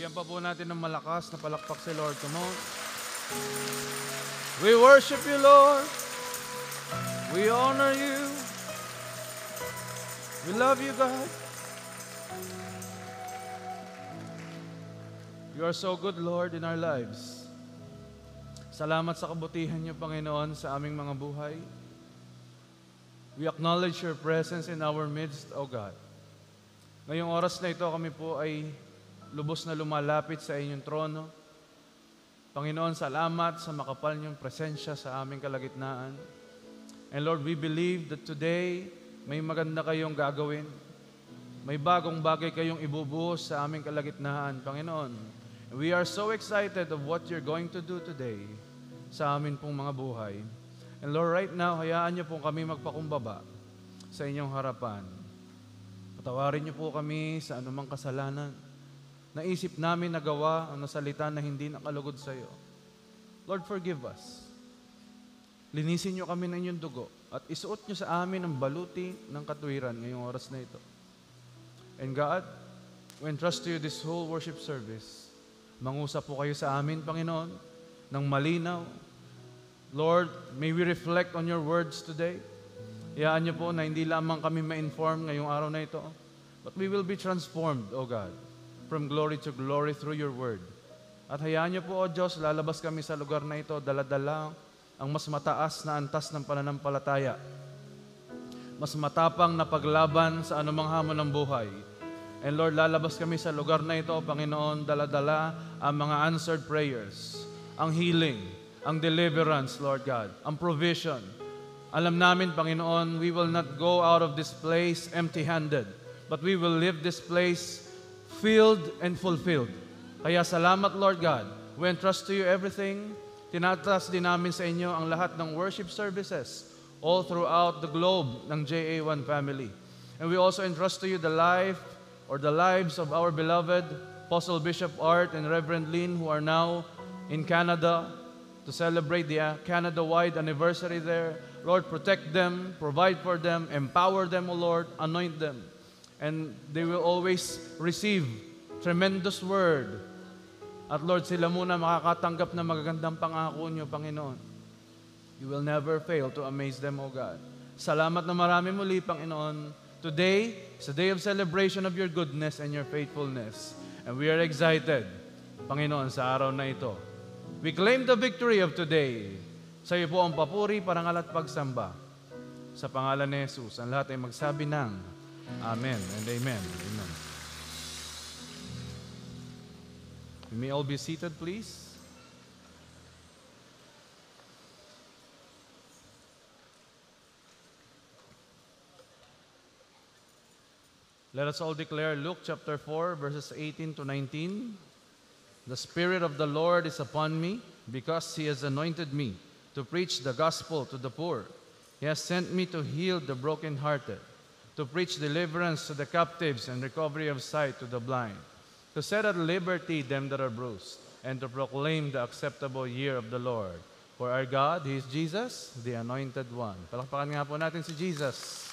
Bigyan pa po natin ng malakas na palakpak si Lord. Come on. We worship you, Lord. We honor you. We love you, God. You are so good, Lord, in our lives. Salamat sa kabutihan niyo, Panginoon, sa aming mga buhay. We acknowledge your presence in our midst, O God. Ngayong oras na ito, kami po ay lubos na lumalapit sa inyong trono. Panginoon, salamat sa makapal niyong presensya sa aming kalagitnaan. And Lord, we believe that today, may maganda kayong gagawin. May bagong bagay kayong ibubuhos sa aming kalagitnaan, Panginoon. We are so excited of what you're going to do today sa amin pong mga buhay. And Lord, right now, hayaan niyo po kami magpakumbaba sa inyong harapan. Patawarin niyo po kami sa anumang kasalanan. Naisip namin nagawa ang nasalita na hindi nakalugod sa iyo. Lord, forgive us. Linisin niyo kami ng inyong dugo at isuot niyo sa amin ang baluti ng katuwiran ngayong oras na ito. And God, we entrust to you this whole worship service. Mangusap po kayo sa amin, Panginoon, ng malinaw. Lord, may we reflect on your words today. Hayaan niyo po na hindi lamang kami ma-inform ngayong araw na ito, but we will be transformed, O God, from glory to glory through your word. At hayaan niyo po, O Diyos, lalabas kami sa lugar na ito, dala-dala ang mas mataas na antas ng pananampalataya. Mas matapang na paglaban sa anumang hamon ng buhay. And Lord, lalabas kami sa lugar na ito, Panginoon, dala-dala ang mga answered prayers, ang healing, ang deliverance, Lord God, ang provision. Alam namin, Panginoon, we will not go out of this place empty-handed, but we will leave this place filled and fulfilled. Kaya salamat, Lord God. We entrust to you everything. Tinatrust din namin sa inyo ang lahat ng worship services all throughout the globe ng JA1 family. And we also entrust to you the life or the lives of our beloved Apostle Bishop Art and Reverend Lynn, who are now in Canada to celebrate the Canada-wide anniversary there. Lord, protect them, provide for them, empower them, O Lord, anoint them. And they will always receive tremendous word. At Lord, sila muna makakatanggap na magagandang pangako niyo, Panginoon. You will never fail to amaze them, O God. Salamat na marami muli, Panginoon. Today is a day of celebration of your goodness and your faithfulness. And we are excited, Panginoon, sa araw na ito. We claim the victory of today. Sa iyo po ang papuri, parangal at pagsamba. Sa pangalan ni Jesus, ang lahat ay magsabi ng Amen and Amen. Amen. You may all be seated, please. Let us all declare Luke chapter 4, verses 18 to 19. The Spirit of the Lord is upon me, because He has anointed me to preach the gospel to the poor. He has sent me to heal the brokenhearted, to preach deliverance to the captives and recovery of sight to the blind, to set at liberty them that are bruised, and to proclaim the acceptable year of the Lord. For our God, He is Jesus, the Anointed One. Palakpakan nga po natin si Jesus.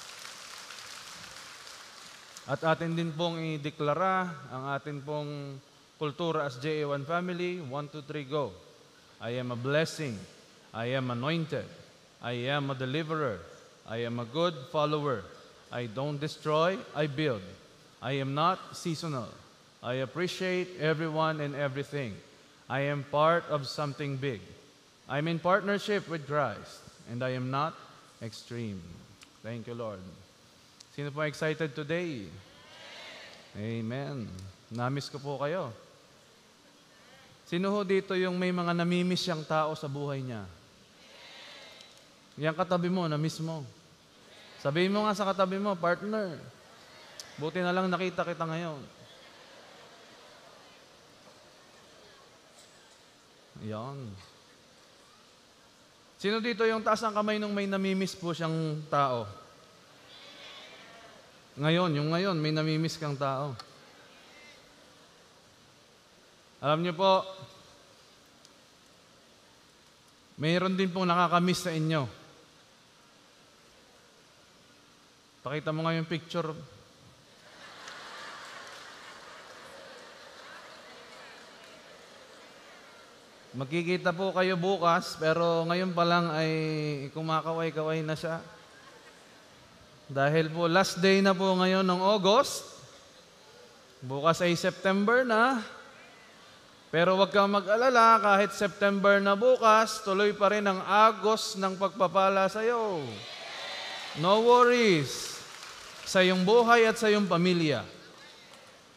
At atin din pong ideklara ang atin pong kultura as JA1 family. 1, 2, 3, go. I am a blessing. I am anointed. I am a deliverer. I am a good follower. I don't destroy, I build. I am not seasonal. I appreciate everyone and everything. I am part of something big. I'm in partnership with Christ, and I am not extreme. Thank you, Lord. Sino po excited today? Amen. Namiss ko po kayo. Sino ho dito yung may mga namimiss siyang tao sa buhay niya? Yang katabi mo, namiss mo. Sabihin mo nga sa katabi mo, partner, buti na lang nakita kita ngayon. Yan. Sino dito yung taas ng kamay nung may namimiss po siyang tao? Ngayon, may namimiss kang tao. Alam niyo po, mayroon din pong nakakamiss sa inyo. Pakita mo nga yung picture. Magkikita po kayo bukas, pero ngayon pa lang ay kumakaway-kaway na siya. Dahil po last day na po ngayon ng August. Bukas ay September na. Pero huwag kang mag-alala, kahit September na bukas, tuloy pa rin ang agos ng pagpapala sa iyo. No worries sa iyong buhay at sa iyong pamilya.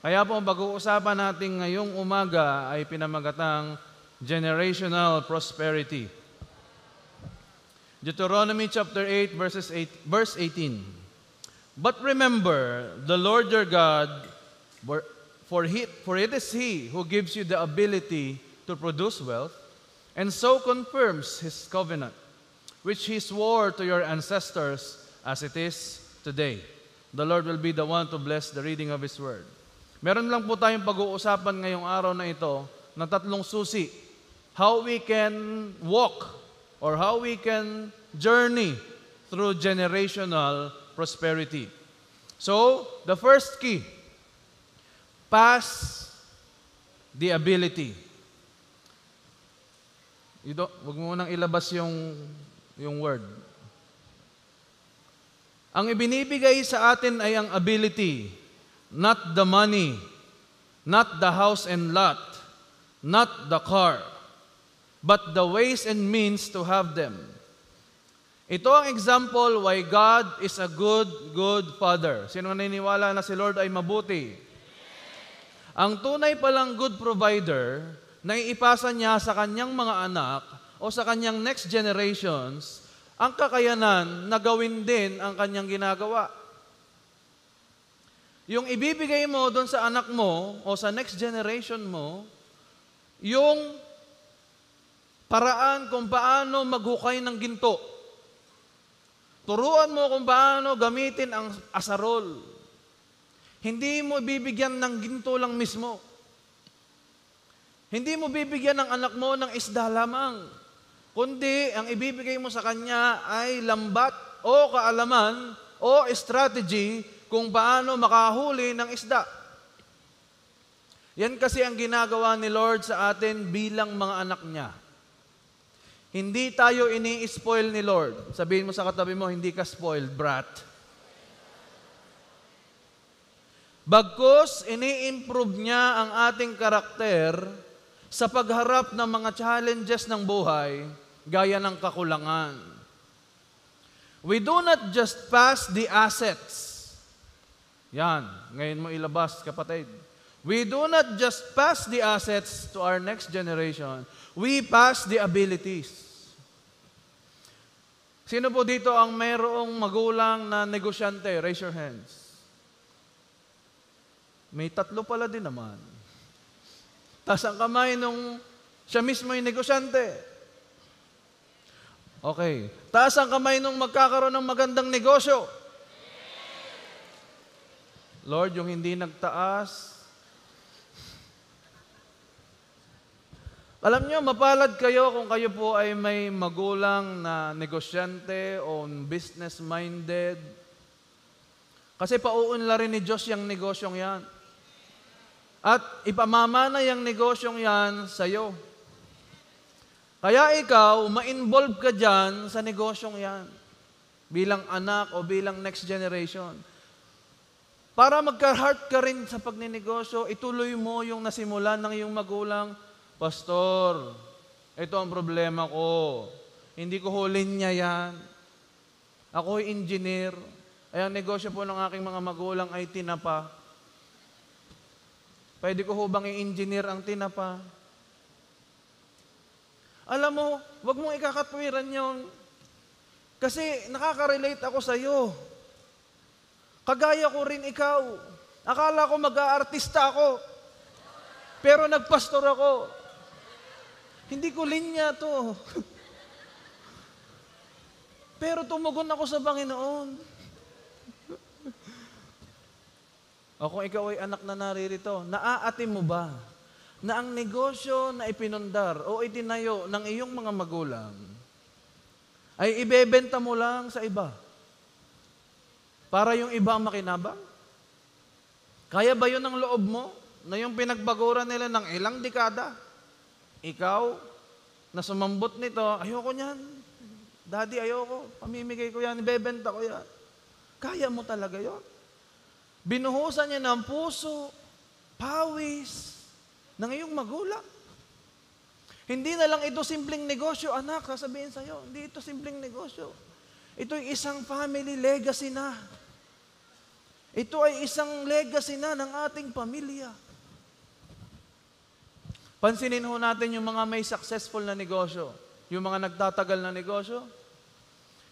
Kaya po pag-uusapan natin ngayong umaga ay pinamagatang generational prosperity. Deuteronomy chapter 8, verse 18. But remember the Lord your God, for it is He who gives you the ability to produce wealth, and so confirms His covenant, which He swore to your ancestors as it is today. The Lord will be the one to bless the reading of His word. Meron lang po tayong pag-uusapan ngayong araw na ito na tatlong susi. How we can walk or how we can journey through generational prosperity. So, the first key, pass the ability. Huwag mo nang ilabas yung word. Ang ibinibigay sa atin ay ang ability, not the money, not the house and lot, not the car, but the ways and means to have them. Ito ang example why God is a good Father. Sino naniniwala na si Lord ay mabuti? Ang tunay palang good provider, na iipasa niya sa kanyang mga anak o sa kanyang next generations, ang kakayanan na gawin din ang kanyang ginagawa. Yung ibibigay mo doon sa anak mo o sa next generation mo, yung paraan kung paano maghukay ng ginto. Turuan mo kung paano gamitin ang asarol. Hindi mo bibigyan ng ginto lang mismo. Hindi mo bibigyan ng anak mo ng isda lamang. Kundi ang ibibigay mo sa kanya ay lambat o kaalaman o strategy kung paano makahuli ng isda. Yan kasi ang ginagawa ni Lord sa atin bilang mga anak niya. Hindi tayo ini-spoil ni Lord. Sabihin mo sa katabi mo, hindi ka spoiled, brat. Bagkus, ini-improve niya ang ating karakter sa pagharap ng mga challenges ng buhay, gaya ng kakulangan. We do not just pass the assets. Yan, ngayon mo ilabas, kapatid. We do not just pass the assets to our next generation. We pass the abilities. Sino po dito ang mayroong magulang na negosyante? Raise your hands. May tatlo pala din naman. Taas ang kamay nung siya mismo yung negosyante. Okay. Taas ang kamay nung magkakaroon ng magandang negosyo. Lord, yung hindi nagtaas, alam nyo, mapalad kayo kung kayo po ay may magulang na negosyante o business-minded. Kasi pauunlarin ni Diyos yung negosyong yan. At ipamamana yung negosyong yan sa iyo. Kaya ikaw, ma-involve ka dyan sa negosyong yan. Bilang anak o bilang next generation. Para magka-heart ka rin sa pagninegosyo, ituloy mo yung nasimulan ng iyong magulang. Pastor, ito ang problema ko. Hindi ko hulin niya yan. Ako'y engineer. Ay ang negosyo po ng aking mga magulang ay tinapa. Pwede ko hubang i-engineer ang tinapa? Alam mo, wag mong ikakatwiran yon. Kasi nakaka-relate ako sa iyo. Kagaya ko rin ikaw. Akala ko mag-aartista ako. Pero nagpastor ako. Hindi ko linya to. Pero tumugon ako sa Panginoon. O kung ikaw ay anak na naririto, naaatim mo ba na ang negosyo na ipinundar o itinayo ng iyong mga magulang ay ibebenta mo lang sa iba para yung iba ang makinabang? Kaya ba yun ang loob mo na yung pinagbaguran nila ng ilang dekada? Ikaw, na sumambot nito, ayoko niyan. Daddy, ayoko. Pamimigay ko yan, ibebenta ko yan. Kaya mo talaga yon. Binuhusan niya ng puso, pawis, ng iyong magulang. Hindi na lang ito simpleng negosyo, anak, sasabihin sa'yo. Hindi ito simpleng negosyo. Ito'y isang family legacy na. Ito ay isang legacy na ng ating pamilya. Pansinin ho natin yung mga may successful na negosyo, yung mga nagtatagal na negosyo.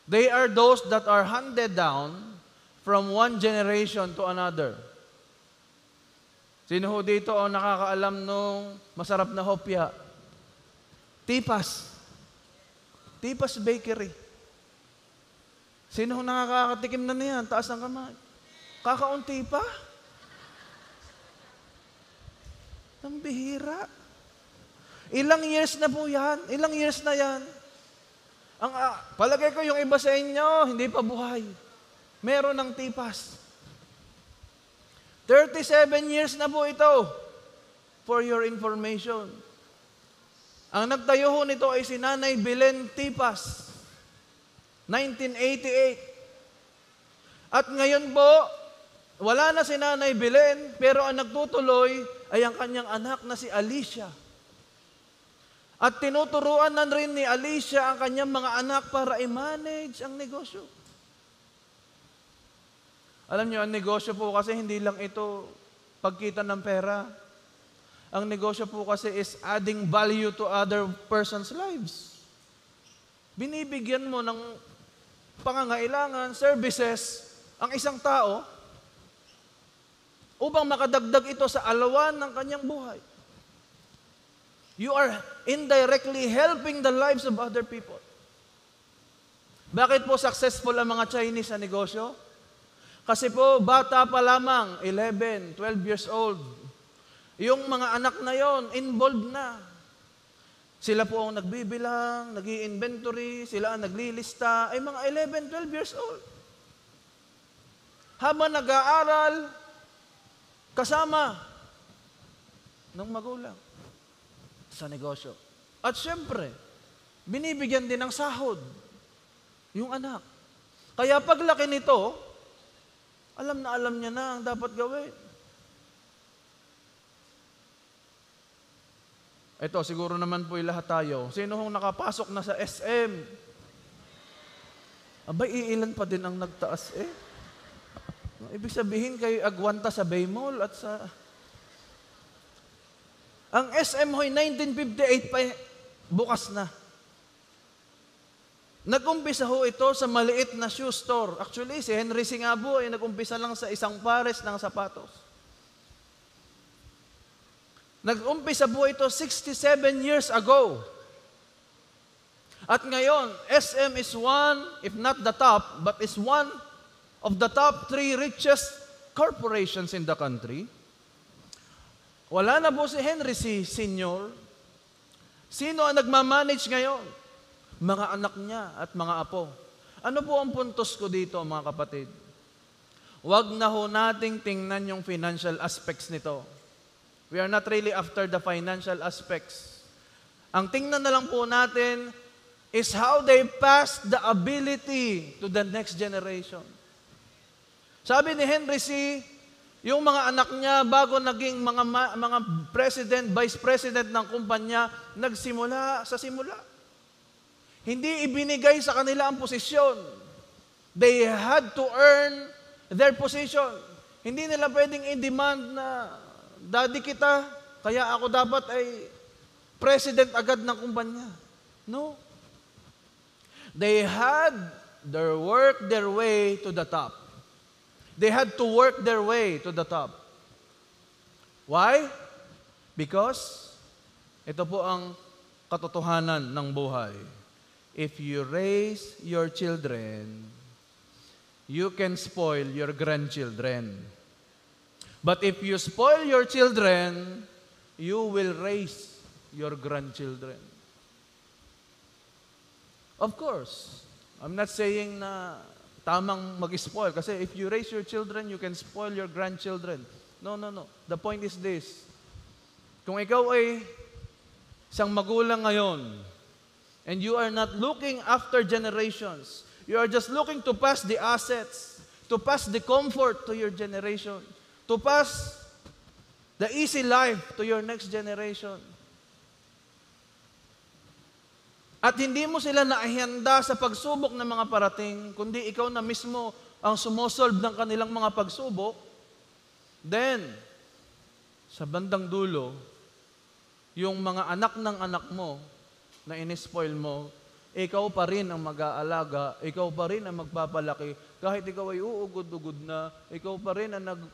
They are those that are handed down from one generation to another. Sino ho dito ang nakakaalam nung masarap na hopya? Tipas. Tipas Bakery. Sino ho nakakatikim na niyan? Taas ng kamay. Kakaunti pa? Ang bihira. Ilang years na po yan? Ilang years na yan? Palagay ko yung iba sa inyo, hindi pa buhay. Meron ng tipas. 37 years na po ito. For your information. Ang nagtayo ho nito ay si Nanay Belen Tipas. 1988. At ngayon po, wala na si Nanay Belen, pero ang nagtutuloy ay ang kanyang anak na si Alicia. At tinuturuan na rin ni Alicia ang kanyang mga anak para i-manage ang negosyo. Alam niyo, ang negosyo po kasi hindi lang ito pagkita ng pera. Ang negosyo po kasi is adding value to other person's lives. Binibigyan mo ng pangangailangan, services, ang isang tao upang makadagdag ito sa alawan ng kanyang buhay. You are indirectly helping the lives of other people. Bakit po successful ang mga Chinese sa negosyo? Kasi po, bata pa lamang, 11, 12 years old, yung mga anak na yon involved na. Sila po ang nagbibilang, nag-i-inventory, sila ang naglilista, ay mga 11, 12 years old. Habang nag-aaral, kasama ng magulang sa negosyo. At syempre, binibigyan din ng sahod yung anak. Kaya paglaki nito, alam niya na ang dapat gawin. Ito, siguro naman po lahat tayo. Sino hong nakapasok na sa SM? Abay, iilan pa din ang nagtaas eh. Ibig sabihin kayo agwanta sa Baymol at sa... Ang SM ho'y 1958 pa bukas na. Nag-umpisa ho ito sa maliit na shoe store. Actually, si Henry C. nga po ay nag-umpisa lang sa isang pares ng sapatos. Nag-umpisa po ito 67 years ago. At ngayon, SM is one, if not the top, but is one of the top 3 richest corporations in the country. Wala na po si Henry C. Sr. Sino ang nagmamanage ngayon? Mga anak niya at mga apo. Ano po ang puntos ko dito, mga kapatid? Huwag na ho nating tingnan yung financial aspects nito. We are not really after the financial aspects. Ang tingnan na lang po natin is how they pass the ability to the next generation. Sabi ni Henry C., yung mga anak niya, bago naging mga president, vice president ng kumpanya, nagsimula sa simula. Hindi ibinigay sa kanila ang posisyon. They had to earn their position. Hindi nila pwedeng i-demand na, daddy kita, kaya ako dapat ay president agad ng kumpanya. No. They had work their way to the top. They had to work their way to the top. Why? Because ito po ang katotohanan ng buhay. If you raise your children, you can spoil your grandchildren. But if you spoil your children, you will raise your grandchildren. Of course, I'm not saying na tamang mag-spoil. Kasi if you raise your children, you can spoil your grandchildren. No. The point is this. Kung ikaw ay isang magulang ngayon And you are not looking after generations. You are just looking to pass the assets, to pass the comfort to your generation, to pass the easy life to your next generation. At hindi mo sila naihanda sa pagsubok ng mga parating, kundi ikaw na mismo ang sumosolve ng kanilang mga pagsubok, then, sa bandang dulo, yung mga anak ng anak mo na inispoil mo, ikaw pa rin ang mag-aalaga, ikaw pa rin ang magpapalaki, kahit ikaw ay uugod-ugod na, ikaw pa rin ang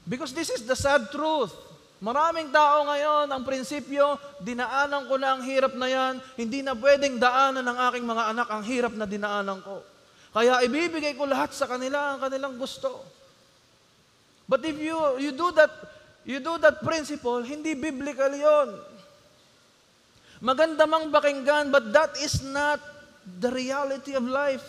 Because this is the sad truth. Maraming tao ngayon, ang prinsipyo, dinaanan ko na ang hirap na yan, hindi na pwedeng daanan ng aking mga anak ang hirap na dinaanan ko. Kaya ibibigay ko lahat sa kanila ang kanilang gusto. But if you do that principle, hindi biblical yon. Maganda mang pakinggan, but that is not the reality of life.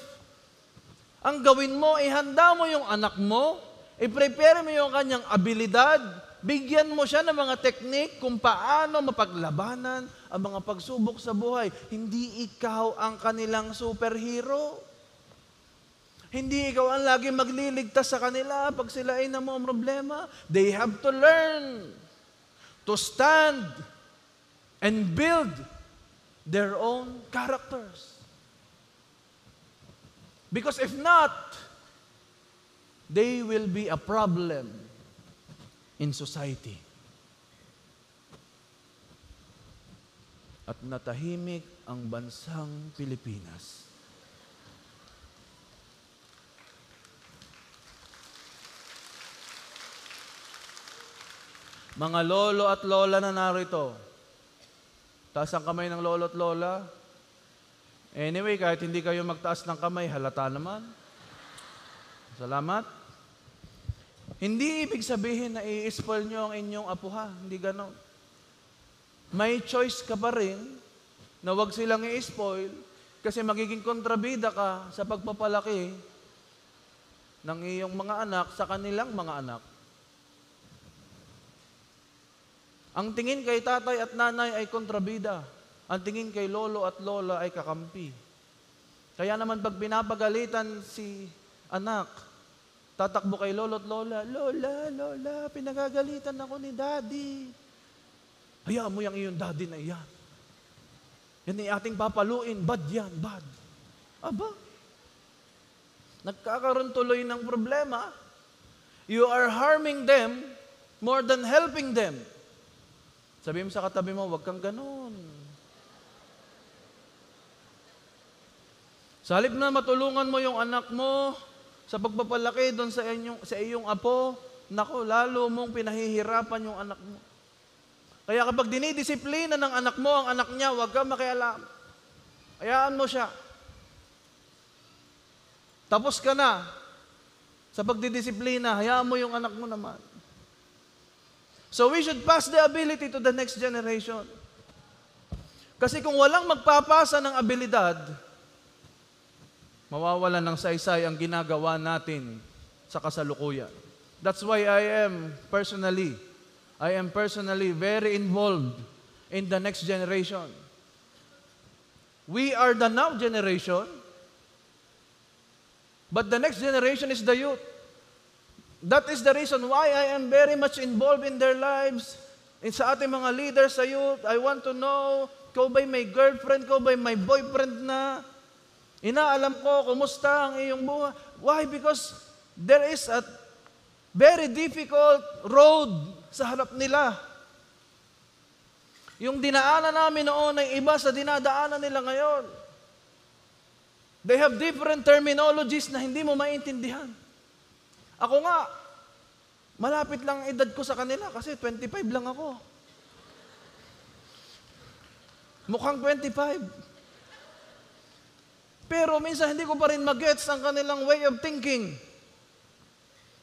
Ang gawin mo, ihanda mo yung anak mo, i-prepare mo yung kanyang abilidad, bigyan mo siya ng mga teknik kung paano mapaglabanan ang mga pagsubok sa buhay. Hindi ikaw ang kanilang superhero. Hindi ikaw ang lagi magliligtas sa kanila pag sila ay namomroblema. They have to learn to stand and build their own characters. Because if not, they will be a problem in society. At natahimik ang bansang Pilipinas. Mga lolo at lola na narito, taas ang kamay ng lolo at lola. Anyway, kahit hindi kayo magtaas ng kamay, halata naman. Salamat. Hindi ibig sabihin na i-spoil nyo ang inyong apo, ha? Hindi ganon. May choice ka pa rin na wag silang i-spoil kasi magiging kontrabida ka sa pagpapalaki ng iyong mga anak sa kanilang mga anak. Ang tingin kay tatay at nanay ay kontrabida. Ang tingin kay lolo at lola ay kakampi. Kaya naman pag pinapagalitan si anak, tatakbo kay lolo at lola, Lola, pinagagalitan ako ni daddy. Hayaan mo yung iyong daddy na iyan. Yan ay ating papaluin, bad yan, bad. Aba, nagkakaroon tuloy ng problema. You are harming them more than helping them. Sabi mo sa katabi mo, huwag kang ganun. Sa halip na matulungan mo yung anak mo sa pagpapalaki doon sa iyong apo, nako, lalo mong pinahihirapan yung anak mo. Kaya kapag dinidisiplina ng anak mo ang anak niya, huwag kang makialam. Hayaan mo siya. Tapos ka na sa pagdidisiplina, hayaan mo yung anak mo naman. So we should pass the ability to the next generation. Kasi kung walang magpapasa ng abilidad, mawawalan ng saysay ang ginagawa natin sa kasalukuyan. That's why I am personally very involved in the next generation. We are the now generation, but the next generation is the youth. That is the reason why I am very much involved in their lives. Sa ating mga leaders sa youth, I want to know, ikaw ba'y may girlfriend, ikaw ba'y may boyfriend na? Inaalam ko, kumusta ang iyong buhay? Why? Because there is a very difficult road sa harap nila. Yung dinaanan namin noon ay iba sa dinadaanan nila ngayon. They have different terminologies na hindi mo maintindihan. Ako nga, malapit lang ang edad ko sa kanila kasi 25 lang ako. Mukhang 25. Pero minsan hindi ko pa rin mag-gets ang kanilang way of thinking.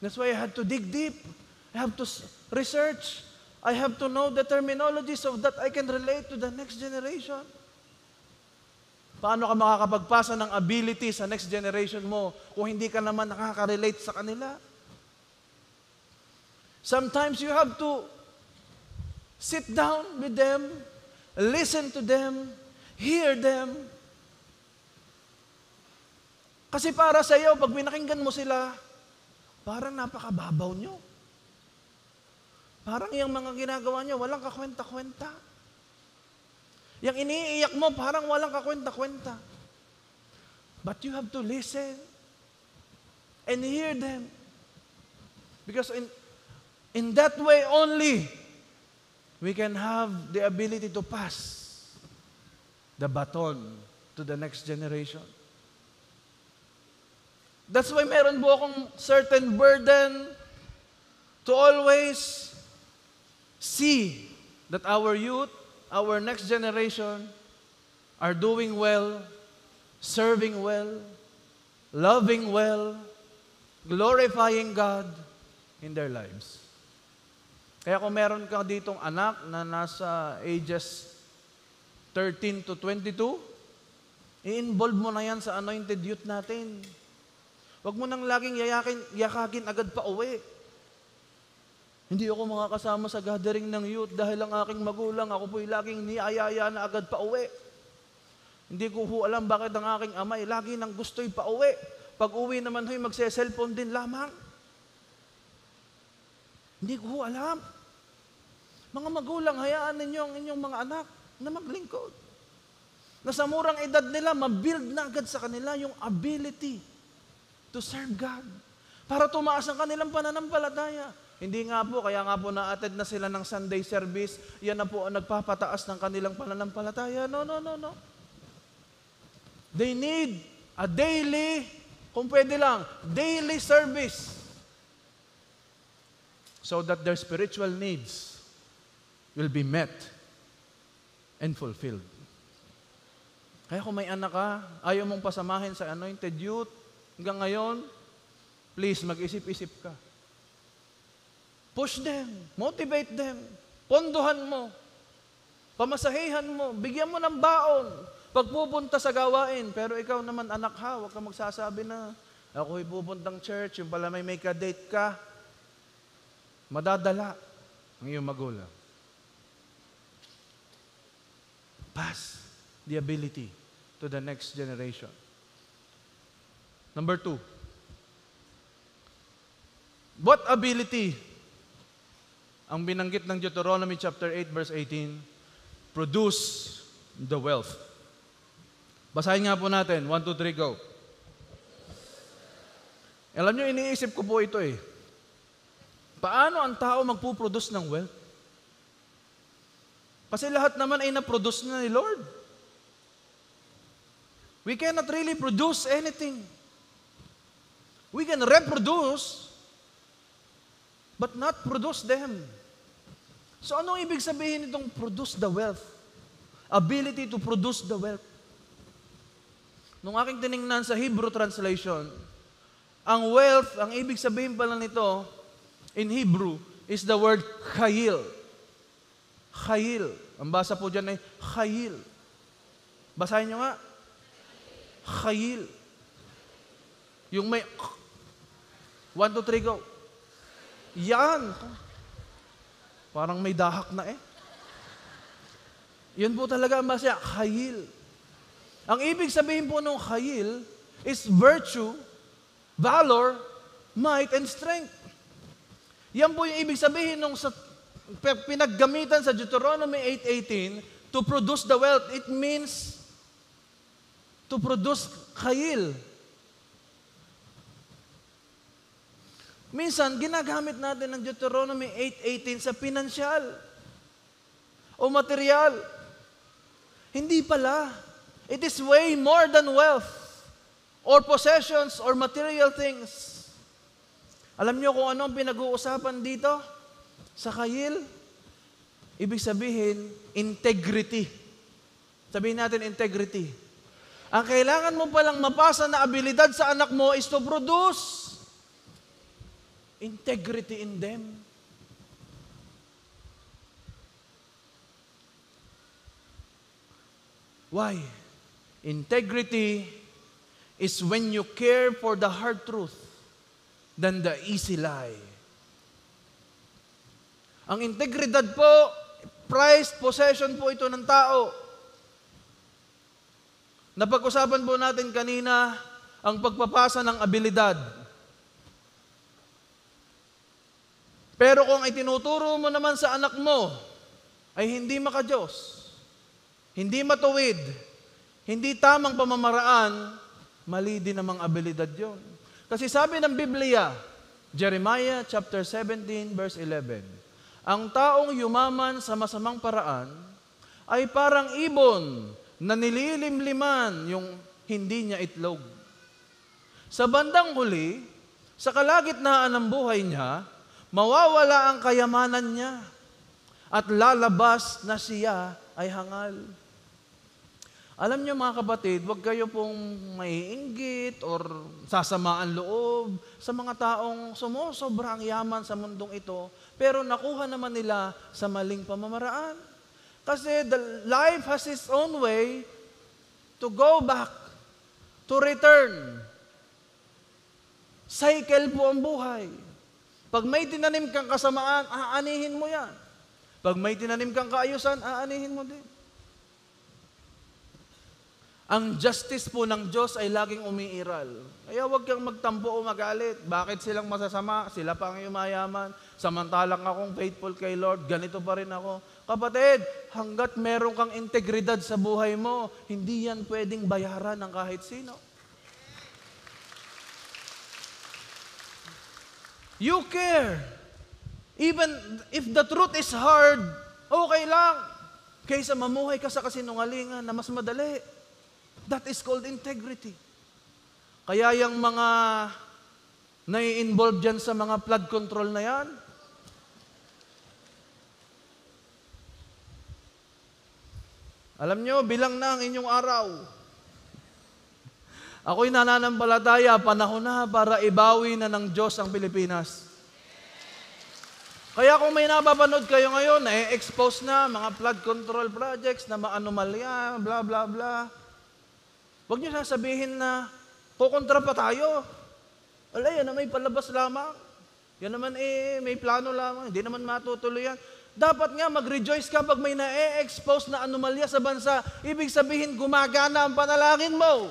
That's why I had to dig deep. I have to research. I have to know the terminology so that I can relate to the next generation. Paano ka makakapagpasa ng ability sa next generation mo kung hindi ka naman nakaka-relate sa kanila? Sometimes you have to sit down with them, listen to them, hear them. Kasi para sa iyo, pag pinakinggan mo sila, parang napakababaw nyo. Parang yung mga ginagawa nyo, walang kakwenta-kwenta. Yung iniiyak mo, parang walang kakwenta-kwenta. But you have to listen and hear them. Because in that way only, we can have the ability to pass the baton to the next generation. That's why meron po akong certain burden to always see that our youth, our next generation are doing well, serving well, loving well, glorifying God in their lives. Kaya kung meron ka ditong anak na nasa ages 13 to 22, i-involve mo na yan sa anointed youth natin. Huwag mo nang laging yakakin agad pa uwi. Hindi ako makakasama sa gathering ng youth dahil ang aking magulang, ako po'y laging niyayaya na agad pa uwi. Hindi ko alam bakit ang aking amay lagi nang gusto'y pa uwi. Pag uwi naman ho'y magse-cellphone din lamang. Hindi ko alam. Mga magulang, hayaan ninyo ang inyong mga anak na maglingkod. Na sa murang edad nila, mabuild na agad sa kanila yung ability to serve God. Para tumaas ang kanilang pananampalataya. Hindi nga po, kaya nga po na-attend na sila ng Sunday service, yan na po ang nagpapataas ng kanilang pananampalataya. No. They need a daily, kung pwede lang, daily service. So that their spiritual needs will be met and fulfilled. Kaya kung may anak ka, ayaw mong pasamahin sa anointed youth, hanggang ngayon, please mag-isip-isip ka. Push them, motivate them, pondohan mo, pamasahihan mo, bigyan mo ng baon, pagpupunta sa gawain. Pero ikaw naman, anak ha, huwag kang magsasabi na, ako'y pupuntang church, yung pala may ka-date ka, madadala ang iyong magulang. Pass the ability to the next generation. Number 2. What ability ang binanggit ng Deuteronomy chapter 8 verse 18? Produce the wealth. Basahin nga po natin. 1, 2, 3, go. Alam nyo, iniisip ko po ito eh. Paano ang tao magpuproduce ng wealth? Kasi lahat naman ay na-produce na ni Lord. We cannot really produce anything. We can reproduce, but not produce them. So anong ibig sabihin itong produce the wealth? Ability to produce the wealth. Nung aking tiningnan sa Hebrew translation, ang wealth, ang ibig sabihin pala nito, in Hebrew, is the word chayil. Chayil. Ang basa po dyan ay chayil. Basahin nyo nga. Chayil. Yung may 1, 2, 3, go. Yan. Parang may dahak na eh. Yun po talaga ang basa. Chayil. Ang ibig sabihin po ng chayil is virtue, valor, might, and strength. Yan po yung ibig sabihin nung sa pinaggamitan sa Deuteronomy 8:18 to produce the wealth. It means to produce chayil. Minsan, ginagamit natin ng Deuteronomy 8:18 sa pinansyal o material. Hindi pala. It is way more than wealth or possessions or material things. Alam niyo kung ano ang pinag-uusapan dito? Sa chayil, ibig sabihin, integrity. Sabihin natin integrity. Ang kailangan mo palang mapasa na abilidad sa anak mo is to produce integrity in them. Why? Integrity is when you care for the hard truth than the easy lie. Ang integridad po, prized possession po ito ng tao. Napag-usapan po natin kanina ang pagpapasa ng abilidad. Pero kung itinuturo mo naman sa anak mo ay hindi maka-Diyos, hindi matuwid, hindi tamang pamamaraan, mali din namang abilidad yon. Kasi sabi ng Biblia, Jeremiah chapter 17 verse 11, ang taong yumaman sa masamang paraan ay parang ibon na nililimliman yung hindi niya itlog. Sa bandang huli, sa kalagitnaan ng buhay niya, mawawala ang kayamanan niya at lalabas na siya ay hangal. Alam niyo mga kapatid, huwag kayo pong maiinggit or sasamaan loob sa mga taong sumusobra ang yaman sa mundong ito, pero nakuha naman nila sa maling pamamaraan. Kasi the life has its own way to go back, to return. Cycle po ang buhay. Pag may tinanim kang kasamaan, aanihin mo yan. Pag may tinanim kang kaayusan, aanihin mo din. Ang justice po ng Diyos ay laging umiiral. Kaya huwag kang magtampo o magalit. Bakit silang masasama? Sila pa ang yumayaman. Samantalang akong faithful kay Lord, ganito pa rin ako. Kapatid, hanggat meron kang integridad sa buhay mo, hindi yan pwedeng bayaran ng kahit sino. You care. Even if the truth is hard, okay lang. Kaysa mamuhay ka sa kasinungalingan na mas madali. That is called integrity. Kaya yung mga nai-involve dyan sa mga flood control na yan, alam nyo, bilang na ang inyong araw. Ako'y nananampalataya, panahon na para ibawi na ng Diyos ang Pilipinas. Kaya kung may napapanood kayo ngayon, na-expose na mga flood control projects na maanomalya, bla bla bla. Huwag niyo sasabihin na kukontra pa tayo. Wala, yan na may palabas lamang. Yan naman may plano lamang. Hindi naman matutuloy yan. Dapat nga mag-rejoice ka pag may na-expose na anomalya sa bansa. Ibig sabihin, gumagana ang panalangin mo.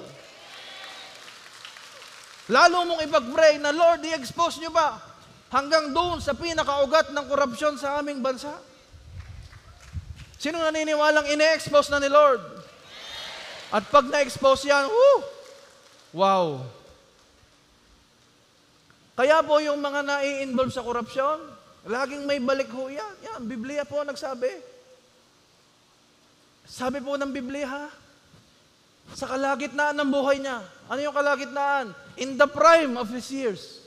Lalo mong ipag-pray na, Lord, i-expose niyo ba? Hanggang doon sa pinakaugat ng korupsyon sa aming bansa. Sino naniniwalang ine-expose na ni Lord? At pag na-expose yan, wow! Kaya po yung mga nai-involve sa korupsyon, laging may balik ho yan. Yan, Biblia po nagsabi. Sabi po ng Biblia, ha? Sa kalagitnaan ng buhay niya. Ano yung kalagitnaan? In the prime of his years.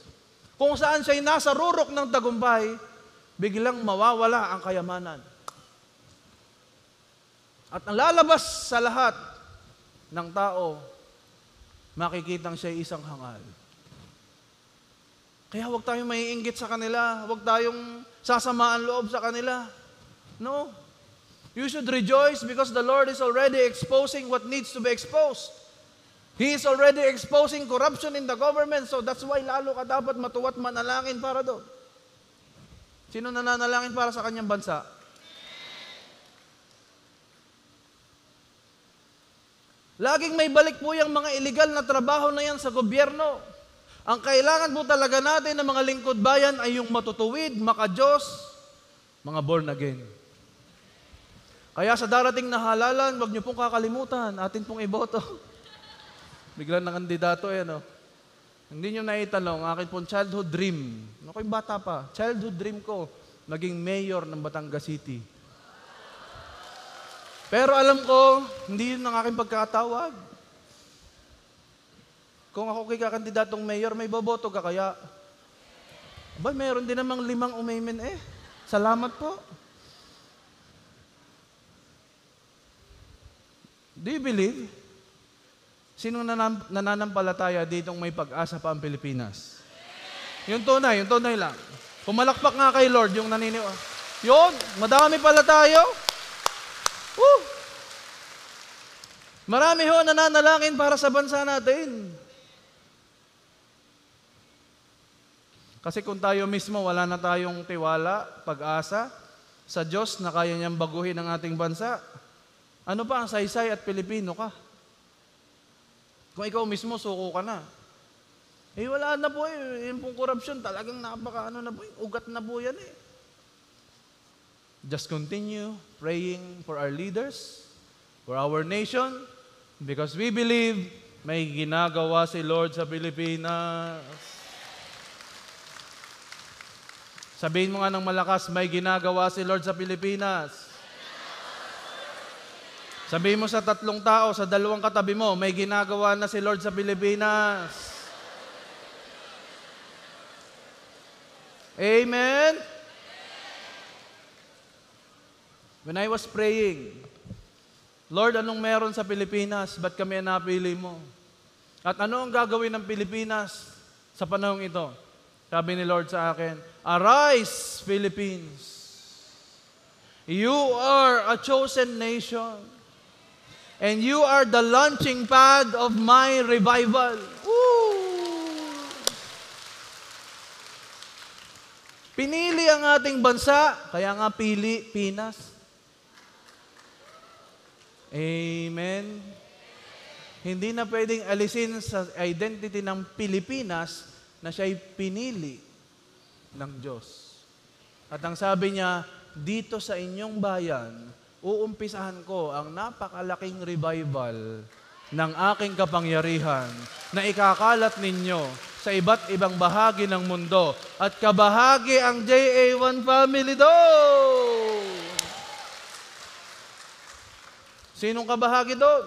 Kung saan siya'y nasa rurok ng tagumpay, biglang mawawala ang kayamanan. At ang lalabas sa lahat ng tao, makikitang siya'y isang hangal. Kaya huwag tayong maiinggit sa kanila, huwag tayong sasamaan loob sa kanila. No. You should rejoice because the Lord is already exposing what needs to be exposed. He is already exposing corruption in the government, so that's why lalo ka dapat matuwa't manalangin para doon. Sino nananalangin para sa kanyang bansa? Laging may balik po yung mga illegal na trabaho na yan sa gobyerno. Ang kailangan po talaga natin ng mga lingkod bayan ay yung matutuwid, maka-Diyos, mga born again. Kaya sa darating na halalan, huwag niyo pong kakalimutan, atin pong iboto. Biglang ng kandidato no? Hindi niyo naitanong, akin pong childhood dream. Ako'y bata pa, childhood dream ko, maging mayor ng Batangas City. Pero alam ko, hindi yun ang aking pagkatawag. Kung ako kay kakandidatong mayor, may boboto ka kaya? Aba, meron din namang 5 umaymen Salamat po. Do you believe? Sino nananampalataya ditong may pag-asa pa ang Pilipinas? Yung tunay lang. Pumalakpak nga kay Lord yung naniniwala. Yun, madami pala tayo. Woo! Marami ho nananalangin para sa bansa natin. Kasi kung tayo mismo wala na tayong tiwala, pag-asa, sa Diyos na kaya niyang baguhin ang ating bansa. Ano pa ang saysay at Pilipino ka? Kung ikaw mismo, suko ka na. Wala na po yung pong korupsyon, talagang napaka na po, ugat na po yan Just continue praying for our leaders, for our nation, because we believe may ginagawa si Lord sa Pilipinas. Sabihin mo nga ng malakas, may ginagawa si Lord sa Pilipinas. Sabihin mo sa 3 tao, sa 2 katabi mo, may ginagawa na si Lord sa Pilipinas. Amen? When I was praying, Lord, anong meron sa Pilipinas? Ba't kami napili mo? At ano ang gagawin ng Pilipinas sa panahong ito? Sabi ni Lord sa akin, Arise, Philippines. You are a chosen nation. And you are the launching pad of my revival. Woo! Pinili ang ating bansa, kaya nga pili, Pinas. Amen. Hindi na pwedeng alisin sa identity ng Pilipinas na siya'y pinili ng Diyos. At ang sabi niya, dito sa inyong bayan, uumpisahan ko ang napakalaking revival ng aking kapangyarihan na ikakalat ninyo sa iba't ibang bahagi ng mundo. At kabahagi ang JA1 family doon. Sinong kabahagi doon?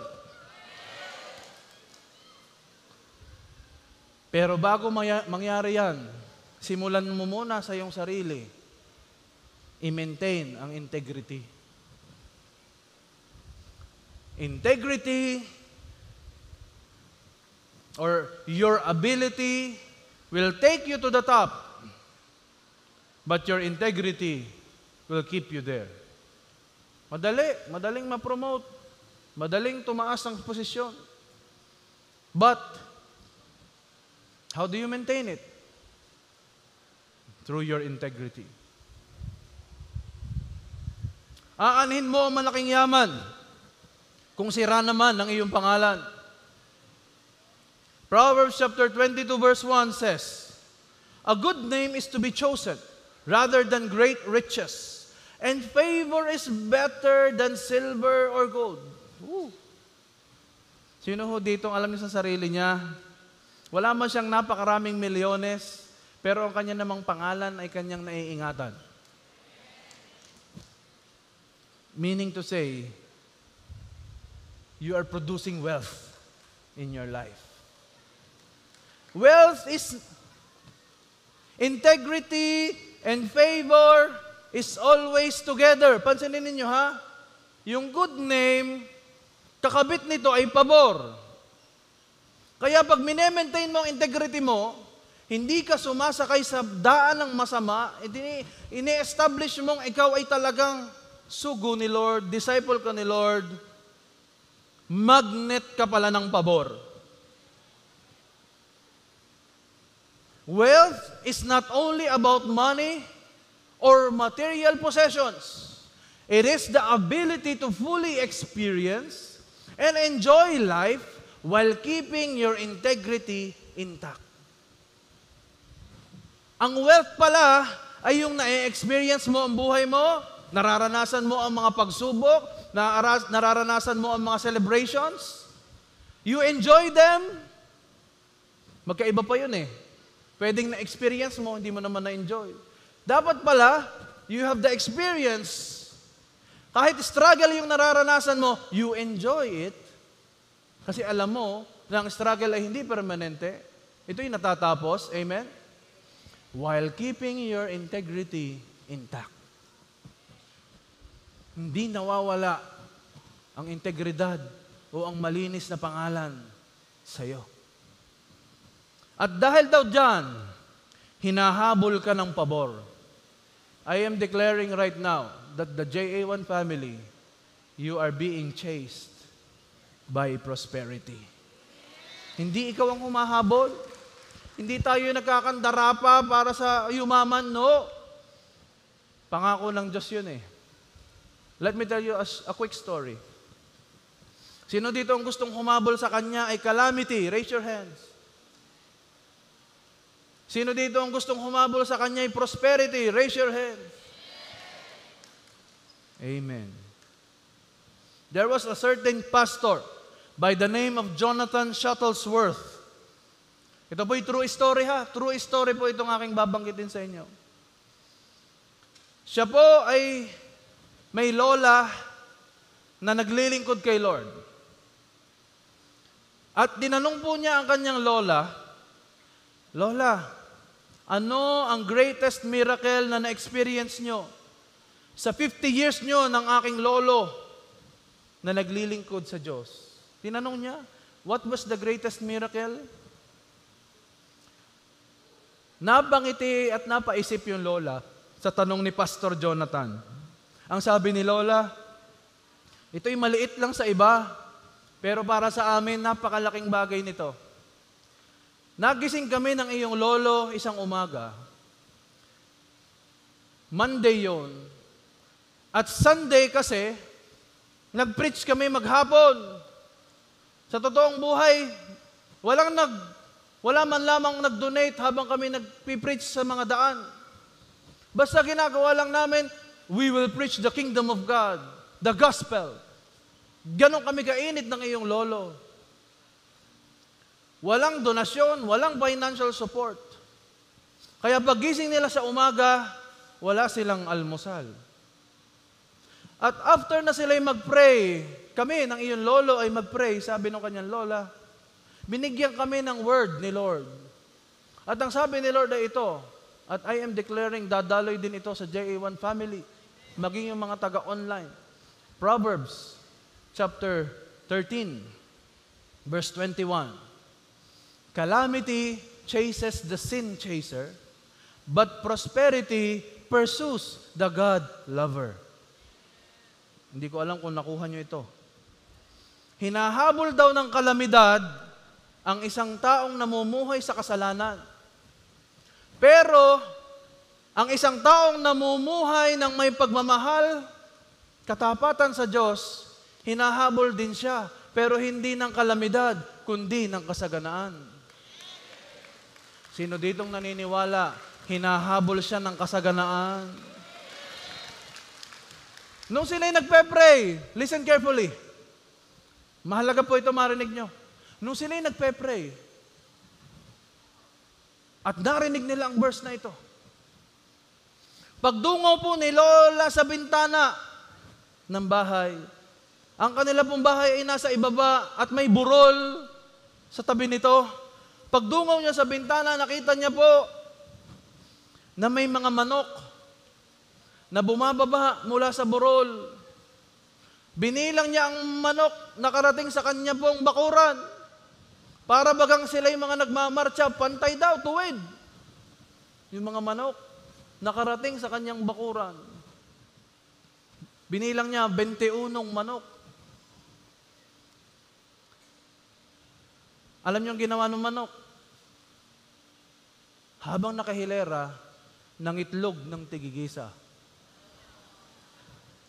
Pero bago mangyari yan, simulan mo muna sa iyong sarili. I-maintain ang integrity. Integrity or your ability will take you to the top, but your integrity will keep you there. Madaling ma-promote, madaling tumaas ang posisyon. But, how do you maintain it? Through your integrity. Aanhin mo ang malaking yaman kung sira naman ang iyong pangalan. Proverbs chapter 22 verse 1 says, A good name is to be chosen rather than great riches, and favor is better than silver or gold. Ooh. Sino ho dito ang alam niya sa sarili niya? Wala man siyang napakaraming milyones, pero ang kanya namang pangalan ay kanyang naiingatan. Meaning to say, you are producing wealth in your life. Wealth is integrity and favor is always together. Pansinin ninyo ha? Yung good name, kakabit nito ay pabor. Kaya pag minemaintain mo ang integrity mo, hindi ka sumasakay sa daan ng masama, ini-establish mong ikaw ay talagang sugo ni Lord, disciple ka ni Lord, magnet ka pala ng pabor. Wealth is not only about money or material possessions. It is the ability to fully experience and enjoy life while keeping your integrity intact. Ang wealth pala ay yung na-experience mo ang buhay mo, nararanasan mo ang mga pagsubok, nararanasan mo ang mga celebrations. You enjoy them. Magkaiba pa yun Pwedeng na-experience mo, hindi mo naman na-enjoy. Dapat pala, you have the experience. Kahit struggle yung nararanasan mo, you enjoy it. Kasi alam mo, na ang struggle ay hindi permanente. Ito'y natatapos. Amen? While keeping your integrity intact. Hindi nawawala ang integridad o ang malinis na pangalan sa'yo. At dahil daw dyan, hinahabol ka ng pabor. I am declaring right now that the JA1 family, you are being chased by prosperity. Hindi ikaw ang humahabol. Hindi tayo nagkakandara pa para sa yumaman, no. Pangako ng Diyos yun Let me tell you a quick story. Sino dito ang gustong humabol sa kanya ay calamity? Raise your hands. Sino dito ang gustong humabol sa kanya ay prosperity? Raise your hands. Amen. There was a certain pastor by the name of Jonathan Shuttlesworth. Ito po'y true story ha. True story po itong aking babanggitin sa inyo. Siya po ay may lola na naglilingkod kay Lord. At dinanong po niya ang kanyang lola, Lola, ano ang greatest miracle na na-experience nyo sa 50 years nyo ng aking lolo na naglilingkod sa Diyos? Tinanong niya, what was the greatest miracle? Napangiti at napaisip yung lola sa tanong ni Pastor Jonathan. Ang sabi ni Lola, ito'y maliit lang sa iba, pero para sa amin, napakalaking bagay nito. Nagising kami ng iyong lolo isang umaga. Monday yon. At Sunday kasi, nag-preach kami maghapon. Sa totoong buhay, wala man lamang nag-donate habang kami nag-preach sa mga daan. Basta ginagawa lang namin, we will preach the kingdom of God, the gospel. Ganon kami kainit ng iyong lolo. Walang donasyon, walang financial support. Kaya pagising nila sa umaga, wala silang almusal. At after na sila'y mag-pray, kami ng iyong lolo ay mag-pray, sabi ng kanyang lola, binigyan kami ng word ni Lord. At ang sabi ni Lord ay ito, at I am declaring, dadaloy din ito sa JA1 family, maging yung mga taga-online. Proverbs chapter 13, verse 21. Calamity chases the sin chaser, but prosperity pursues the God lover. Hindi ko alam kung nakuha nyo ito. Hinahabol daw ng kalamidad ang isang taong namumuhay sa kasalanan. Pero, ang isang taong namumuhay ng may pagmamahal, katapatan sa Diyos, hinahabol din siya, pero hindi ng kalamidad, kundi ng kasaganaan. Sino ditong naniniwala, hinahabol siya ng kasaganaan? Nung sila'y nagpe-pray, listen carefully. Mahalaga po ito marinig nyo. Nung sila'y nagpe-pray, at narinig nila ang verse na ito, pagdungaw po ni Lola sa bintana ng bahay, ang kanila pong bahay ay nasa ibaba at may burol sa tabi nito. Pagdungaw niya sa bintana, nakita niya po na may mga manok na bumababa mula sa burol. Binilang niya ang manok na karating sa kanya pong bakuran. Para bagang sila yung mga nagmamarcha, pantay daw, tuwid. Yung mga manok nakarating sa kanyang bakuran. Binilang niya 21 manok. Alam niyo ang ginawa ng manok? Habang nakahilera, ng itlog ng tigigisa.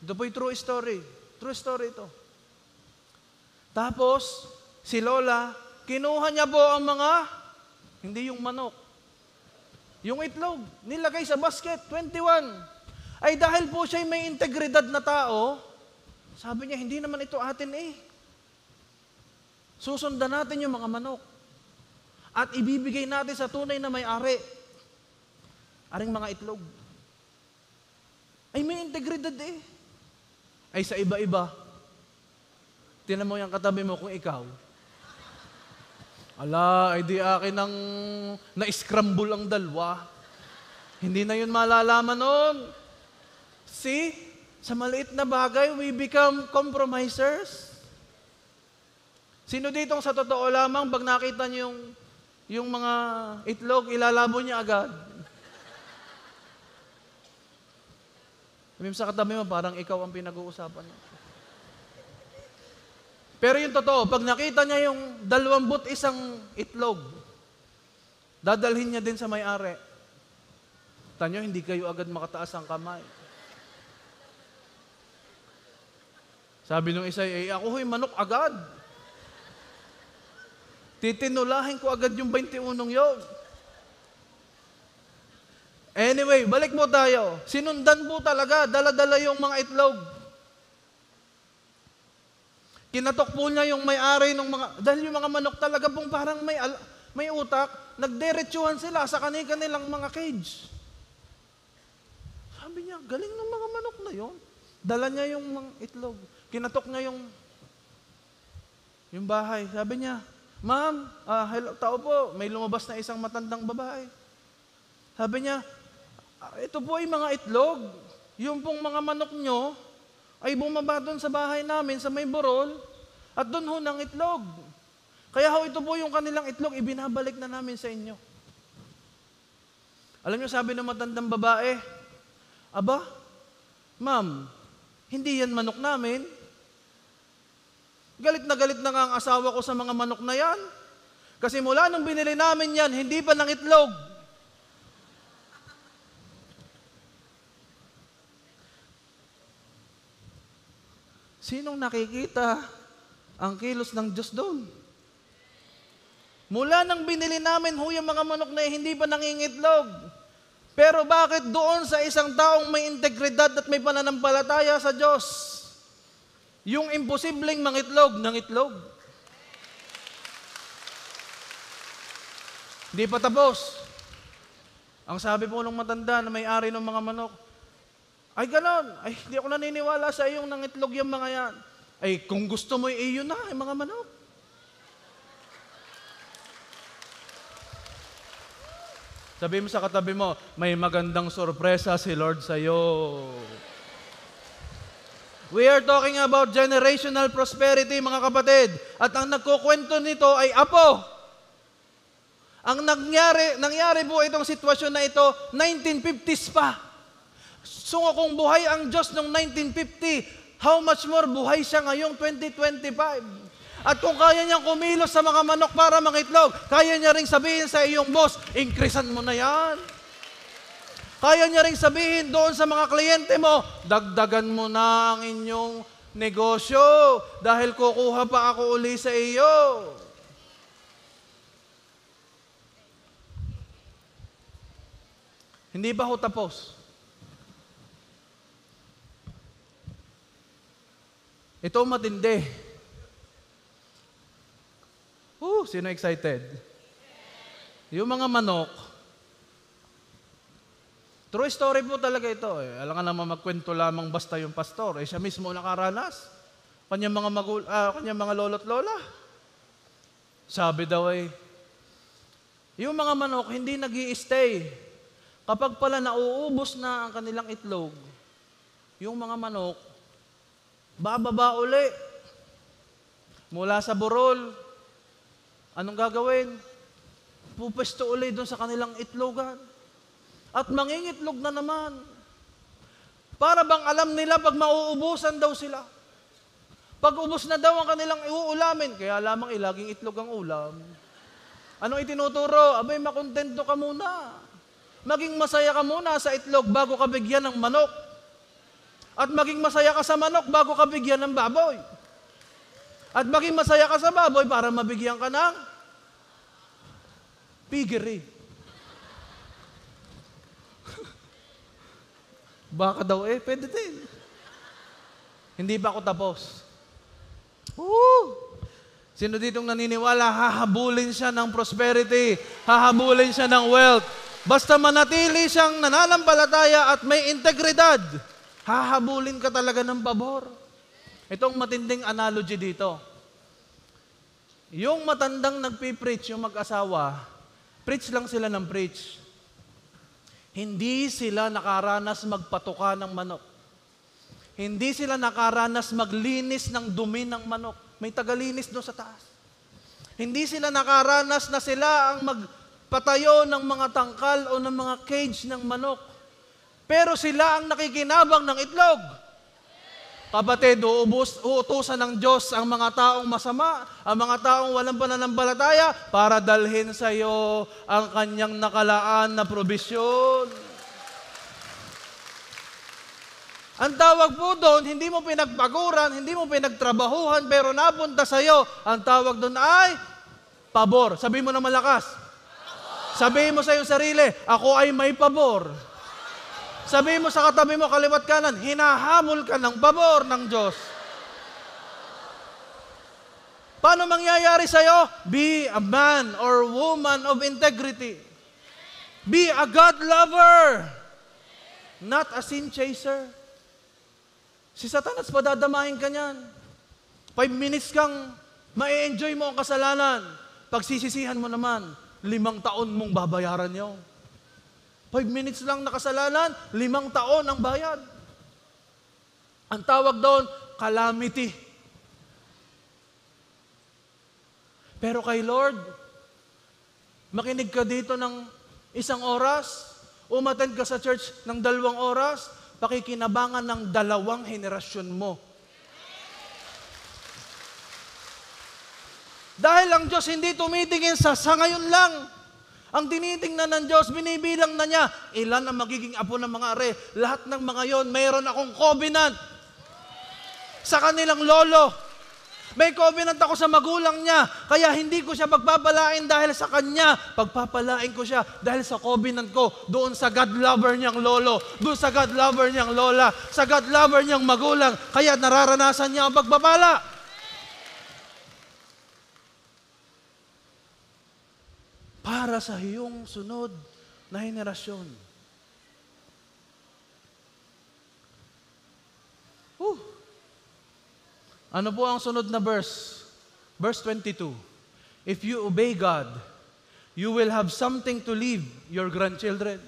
Ito po'y true story. True story ito. Tapos, si Lola, kinuha niya po ang mga, hindi yung manok, yung itlog, nilagay sa basket, 21. Ay dahil po siya'y may integridad na tao, sabi niya, hindi naman ito atin eh. Susundan natin yung mga manok. At ibibigay natin sa tunay na may-ari. Aring mga itlog. Ay may integridad eh. Ay sa iba-iba. Tinan mo yung katabi mo kung ikaw. Ala, ay di akin ang na-scramble ang dalawa. Hindi na yun malalaman nun. See? Sa maliit na bagay, we become compromisers. Sino ditong sa totoo lamang, pag nakita niyo yung mga itlog, ilalabo niya agad? Sabi sa katabi mo, parang ikaw ang pinag-uusapan niya. Pero yung totoo, pag nakita niya yung 21 itlog, dadalhin niya din sa may-ari. Tanyo, hindi kayo agad makataas ang kamay. Sabi nung isa, ako ho'y manok agad. Titinulahin ko agad yung 21 yon. Anyway, balik po tayo. Sinundan po talaga, dala-dala yung mga itlog. Kinatok po niya yung may-ari ng mga, dahil yung mga manok talaga pong parang may utak, nagdiretsuhan sila sa kanilang mga cage. Sabi niya, galing ng mga manok na yon. Dala niya yung mga itlog. Kinatok niya yung bahay. Sabi niya, Ma'am, hello, tao po, may lumabas na isang matandang babae. Sabi niya, ito po ay mga itlog. Yung pong mga manok nyo ay bumaba doon sa bahay namin, sa may burol, at doon ho ng itlog. Kaya ho, ito po yung kanilang itlog, ibinabalik na namin sa inyo. Alam niyo, sabi ng matandang babae, aba, ma'am, hindi yan manok namin. Galit na nga ang asawa ko sa mga manok na yan. Kasi mula nung binili namin yan, hindi pa ng itlog. Sinong nakikita ang kilos ng Diyos doon? Mula nang binili namin ho yung mga manok na hindi pa nangingitlog. Pero bakit doon sa isang taong may integridad at may pananampalataya sa Diyos, yung imposibleng mangitlog ng itlog? Hindi pa tapos. Ang sabi po ng matanda na may-ari ng mga manok, ay ganon, ay hindi ako naniniwala sa iyong nangitlog yung mga yan. Ay kung gusto mo, iyon na, yung mga manok. Sabi mo sa katabi mo, may magandang sorpresa si Lord sa iyo. We are talking about generational prosperity, mga kapatid. At ang nagkukwento nito ay apo. Ang nangyari po itong sitwasyon na ito, 1950s pa. So kung buhay ang Diyos noong 1950, how much more buhay siya ngayong 2025? At kung kaya niyang kumilos sa mga manok para mangitlog, kaya niya ring sabihin sa iyong boss, increasean mo na yan. Kaya niya ring sabihin doon sa mga kliyente mo, dagdagan mo na ang inyong negosyo dahil kukuha pa ako uli sa iyo. Hindi ba ho tapos? Ito matindi. Sino excited? Yung mga manok, true story po talaga ito. Alam nga naman magkwento lamang basta yung pastor. Siya mismo nakaranas. Kanyang mga lolo't lola. Sabi daw yung mga manok hindi nag-i-stay. Kapag pala nauubos na ang kanilang itlog, yung mga manok, bababa uli. Mula sa burol. Anong gagawin? Pupesto uli doon sa kanilang itlogan. At mangingitlog na naman. Para bang alam nila pag mauubusan daw sila. Pag ubos na daw ang kanilang iuulamin, kaya lamang ilaging itlog ang ulam. Anong itinuturo? Abay, makontento ka muna. Maging masaya ka muna sa itlog bago ka bigyan ng manok. At maging masaya ka sa manok bago ka bigyan ng baboy. At maging masaya ka sa baboy para mabigyan ka ng piggery. Baka daw pwede din. Hindi pa ako tapos. Sino ditong naniniwala, hahabulin siya ng prosperity, hahabulin siya ng wealth. Basta manatili siyang nananampalataya at may integridad, hahabulin ka talaga ng pabor. Itong matinding analogy dito. Yung matandang nagpipreach, yung mag-asawa, preach lang sila ng preach. Hindi sila nakaranas magpatuka ng manok. Hindi sila nakaranas maglinis ng dumi ng manok. May tagalinis doon sa taas. Hindi sila nakaranas na sila ang magpatayo ng mga tangkal o ng mga cage ng manok. Pero sila ang nakikinabang ng itlog. Kapatid, uutusan ng Diyos ang mga taong masama, ang mga taong walang pananampalataya para dalhin sa iyo ang kanyang nakalaan na probisyon. Ang tawag po doon, hindi mo pinagpaguran, hindi mo pinagtrabahuhan, pero napunta sa'yo. Ang tawag doon ay pabor. Sabihin mo na malakas. Sabihin mo sa iyong sarili, ako ay may pabor. Sabihin mo sa katabi mo, kaliwat kanan, hinahamol ka ng pabor ng Diyos. Paano mangyayari sa'yo? Be a man or woman of integrity. Be a God lover. Not a sin chaser. Si Satanas padadamahin ka niyan. 5 minutes kang ma-enjoy mo ang kasalanan. Pagsisisihan mo naman, 5 taon mong babayaran yun. 5 minutes lang na kasalanan, 5 taon ang bayad. Ang tawag doon, calamity. Pero kay Lord, makinig ka dito ng 1 oras, umattend ka sa church ng 2 oras, pakikinabangan ng 2 henerasyon mo. Dahil ang Diyos hindi tumitingin sa ngayon lang. Ang tinitingnan ng Diyos, binibilang na niya, ilan ang magiging apo ng mga are. Lahat ng mga yon, mayroon akong covenant sa kanilang lolo. May covenant ako sa magulang niya, kaya hindi ko siya pagpapalain dahil sa kanya. Pagpapalain ko siya dahil sa covenant ko, doon sa God lover niyang lolo, doon sa God lover niyang lola, sa God lover niyang magulang, kaya nararanasan niya ang pagpapala. Para sa iyong sunod na henerasyon. Ano po ang sunod na verse? Verse 22. If you obey God, you will have something to leave your grandchildren.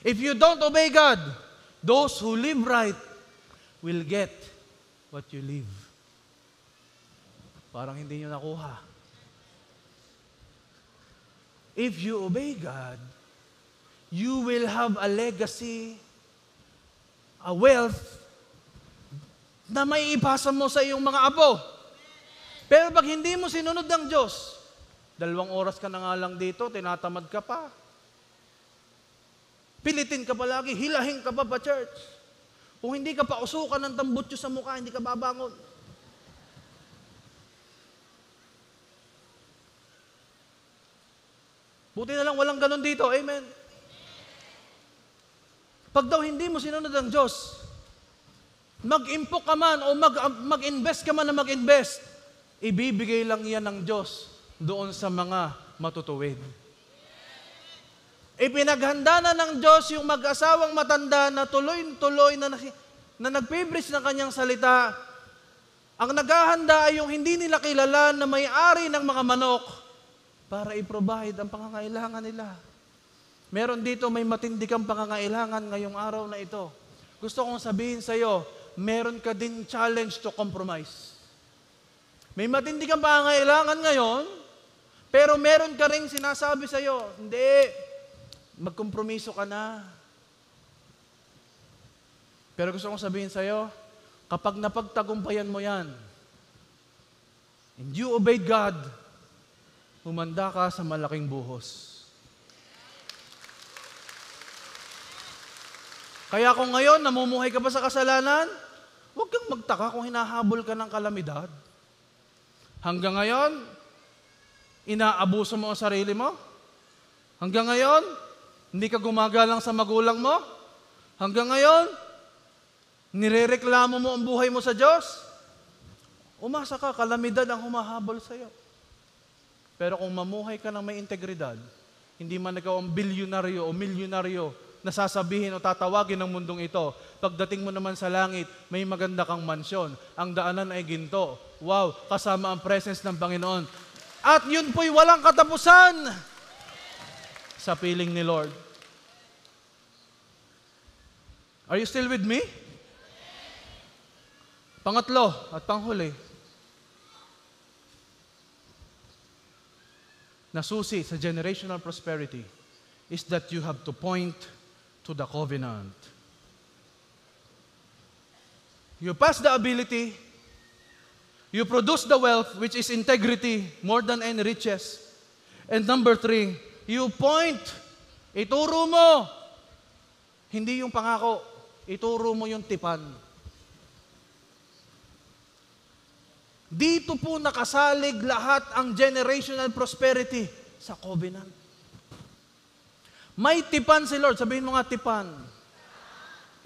If you don't obey God, those who live right will get what you leave. Parang hindi nyo nakuha. If you obey God, you will have a legacy, a wealth, na may ipasa mo sa iyong mga apo. Pero pag hindi mo sinunod ng Diyos, 2 oras ka na nga lang dito, tinatamad ka pa. Pilitin ka palagi, hilahin ka pa church. Kung hindi ka pa usukan ng tambutso sa mukha, hindi ka babangon. Buti na lang walang ganun dito, amen. Pag daw hindi mo sinunod ng Diyos, mag-impok ka man o mag-invest ka man na mag-invest, ibibigay lang yan ng Diyos doon sa mga matutuwid. Ipinaghanda na ng Diyos yung mag-asawang matanda na tuloy-tuloy na nagpibris ng kanyang salita. Ang naghahanda ay yung hindi nila kilala na may-ari ng mga manok para i-provide ang pangangailangan nila. Meron dito may matindi kang pangangailangan ngayong araw na ito. Gusto kong sabihin sa iyo, meron ka din challenge to compromise. May matindi kang pangangailangan ngayon, pero meron ka rin sinasabi sa iyo, hindi, magkompromiso ka na. Pero gusto kong sabihin sa iyo, kapag napagtagumpayan mo yan, and you obeyed God, humanda ka sa malaking buhos. Kaya kung ngayon, namumuhay ka pa sa kasalanan, huwag kang magtaka kung hinahabol ka ng kalamidad. Hanggang ngayon, inaabuso mo ang sarili mo? Hanggang ngayon, hindi ka gumagalang sa magulang mo? Hanggang ngayon, nirereklamo mo ang buhay mo sa Diyos? Umasa ka, kalamidad ang humahabol sa iyo. Pero kung mamuhay ka ng may integridad, hindi man ikaw ang bilyonaryo o milyonaryo na sasabihin o tatawagin ng mundong ito, pagdating mo naman sa langit, may maganda kang mansyon. Ang daanan ay ginto. Wow, kasama ang presence ng Panginoon. At yun po'y walang katapusan sa piling ni Lord. Are you still with me? Pangatlo at panghuli, na susi sa generational prosperity is that you have to point to the covenant. You pass the ability, you produce the wealth, which is integrity, more than any riches. And number 3, you point, ituro mo, hindi yung pangako, ituro mo yung tipan. Dito po nakasalig lahat ang generational prosperity sa covenant. May tipan si Lord. Sabihin mo nga, tipan.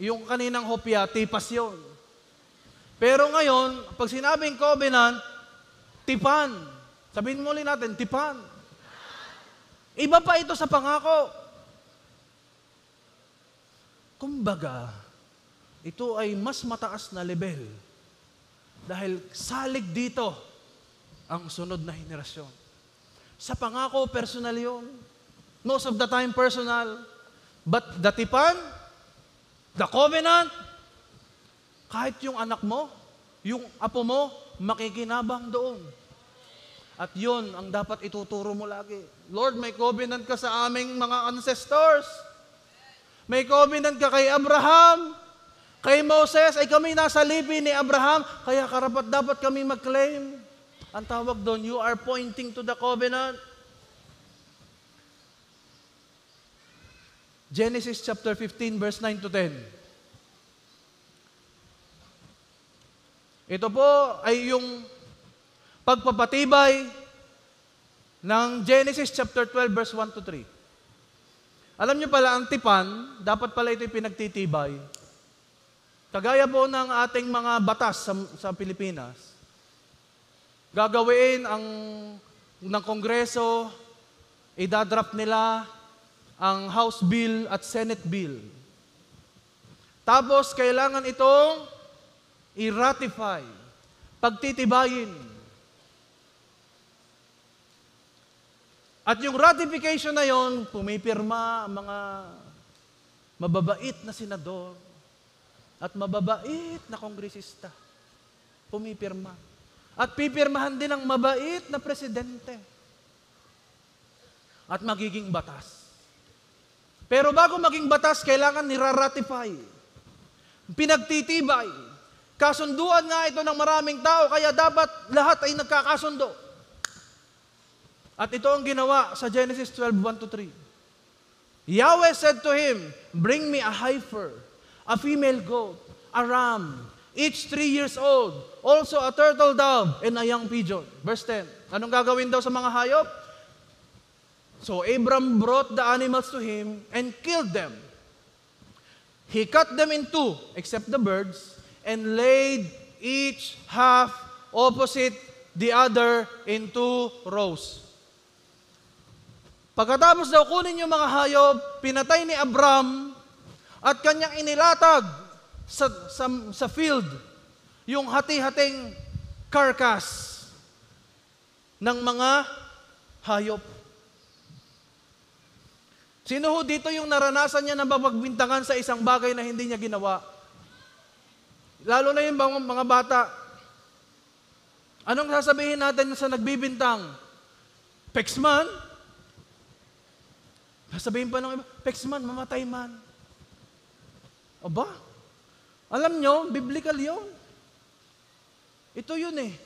Yung kaninang hopya, tipas yun. Pero ngayon, pag sinabing covenant, tipan. Sabihin mo ulit natin, tipan. Iba pa ito sa pangako. Kumbaga, ito ay mas mataas na level. Dahil salig dito ang sunod na henerasyon. Sa pangako, personal yun. Most of the time, personal. But the tipan, the covenant, kahit yung anak mo, yung apo mo, makikinabang doon. At yun ang dapat ituturo mo lagi. Lord, may covenant ka sa aming mga ancestors. May covenant ka kay Abraham. Kay Moses, ay kami nasa lipi ni Abraham, kaya karapat dapat kami mag-claim. Ang tawag doon, you are pointing to the covenant. Genesis chapter 15, verse 9 to 10. Ito po ay yung pagpapatibay ng Genesis chapter 12, verse 1 to 3. Alam niyo pala, ang tipan, dapat pala ito pinagtitibay. Kagaya po ng ating mga batas sa Pilipinas, gagawin ng Kongreso, idadraft nila ang House Bill at Senate Bill. Tapos, kailangan itong i-ratify, pagtitibayin. At yung ratification na yon, pumipirma ang mga mababait na senador at mababait na kongresista. Pumipirma. At pipirmahan din ng mabait na presidente. At magiging batas. Pero bago maging batas, kailangan niraratify. Pinagtitibay. Kasunduan nga ito ng maraming tao, kaya dapat lahat ay nagkakasundo. At ito ang ginawa sa Genesis 12, 1 to 3. Yahweh said to him, bring me a heifer, a female goat, a ram, each 3 years old, also a turtle dove, and a young pigeon. Verse 10. Anong gagawin daw sa mga hayop? So Abram brought the animals to him and killed them. He cut them in two, except the birds, and laid each half opposite the other in 2 rows. Pagkatapos daw kunin yung mga hayop, pinatay ni Abram at kanyang inilatag sa field yung hati-hating carcass ng mga hayop. Sino ho dito yung naranasan niya na mapagbintangan sa isang bagay na hindi niya ginawa? Lalo na yung mga bata. Anong sasabihin natin sa nagbibintang? Pexman? Sasabihin pa ng iba, Pexman, mamatay man. Aba? Alam nyo, biblical yun. Ito yun eh.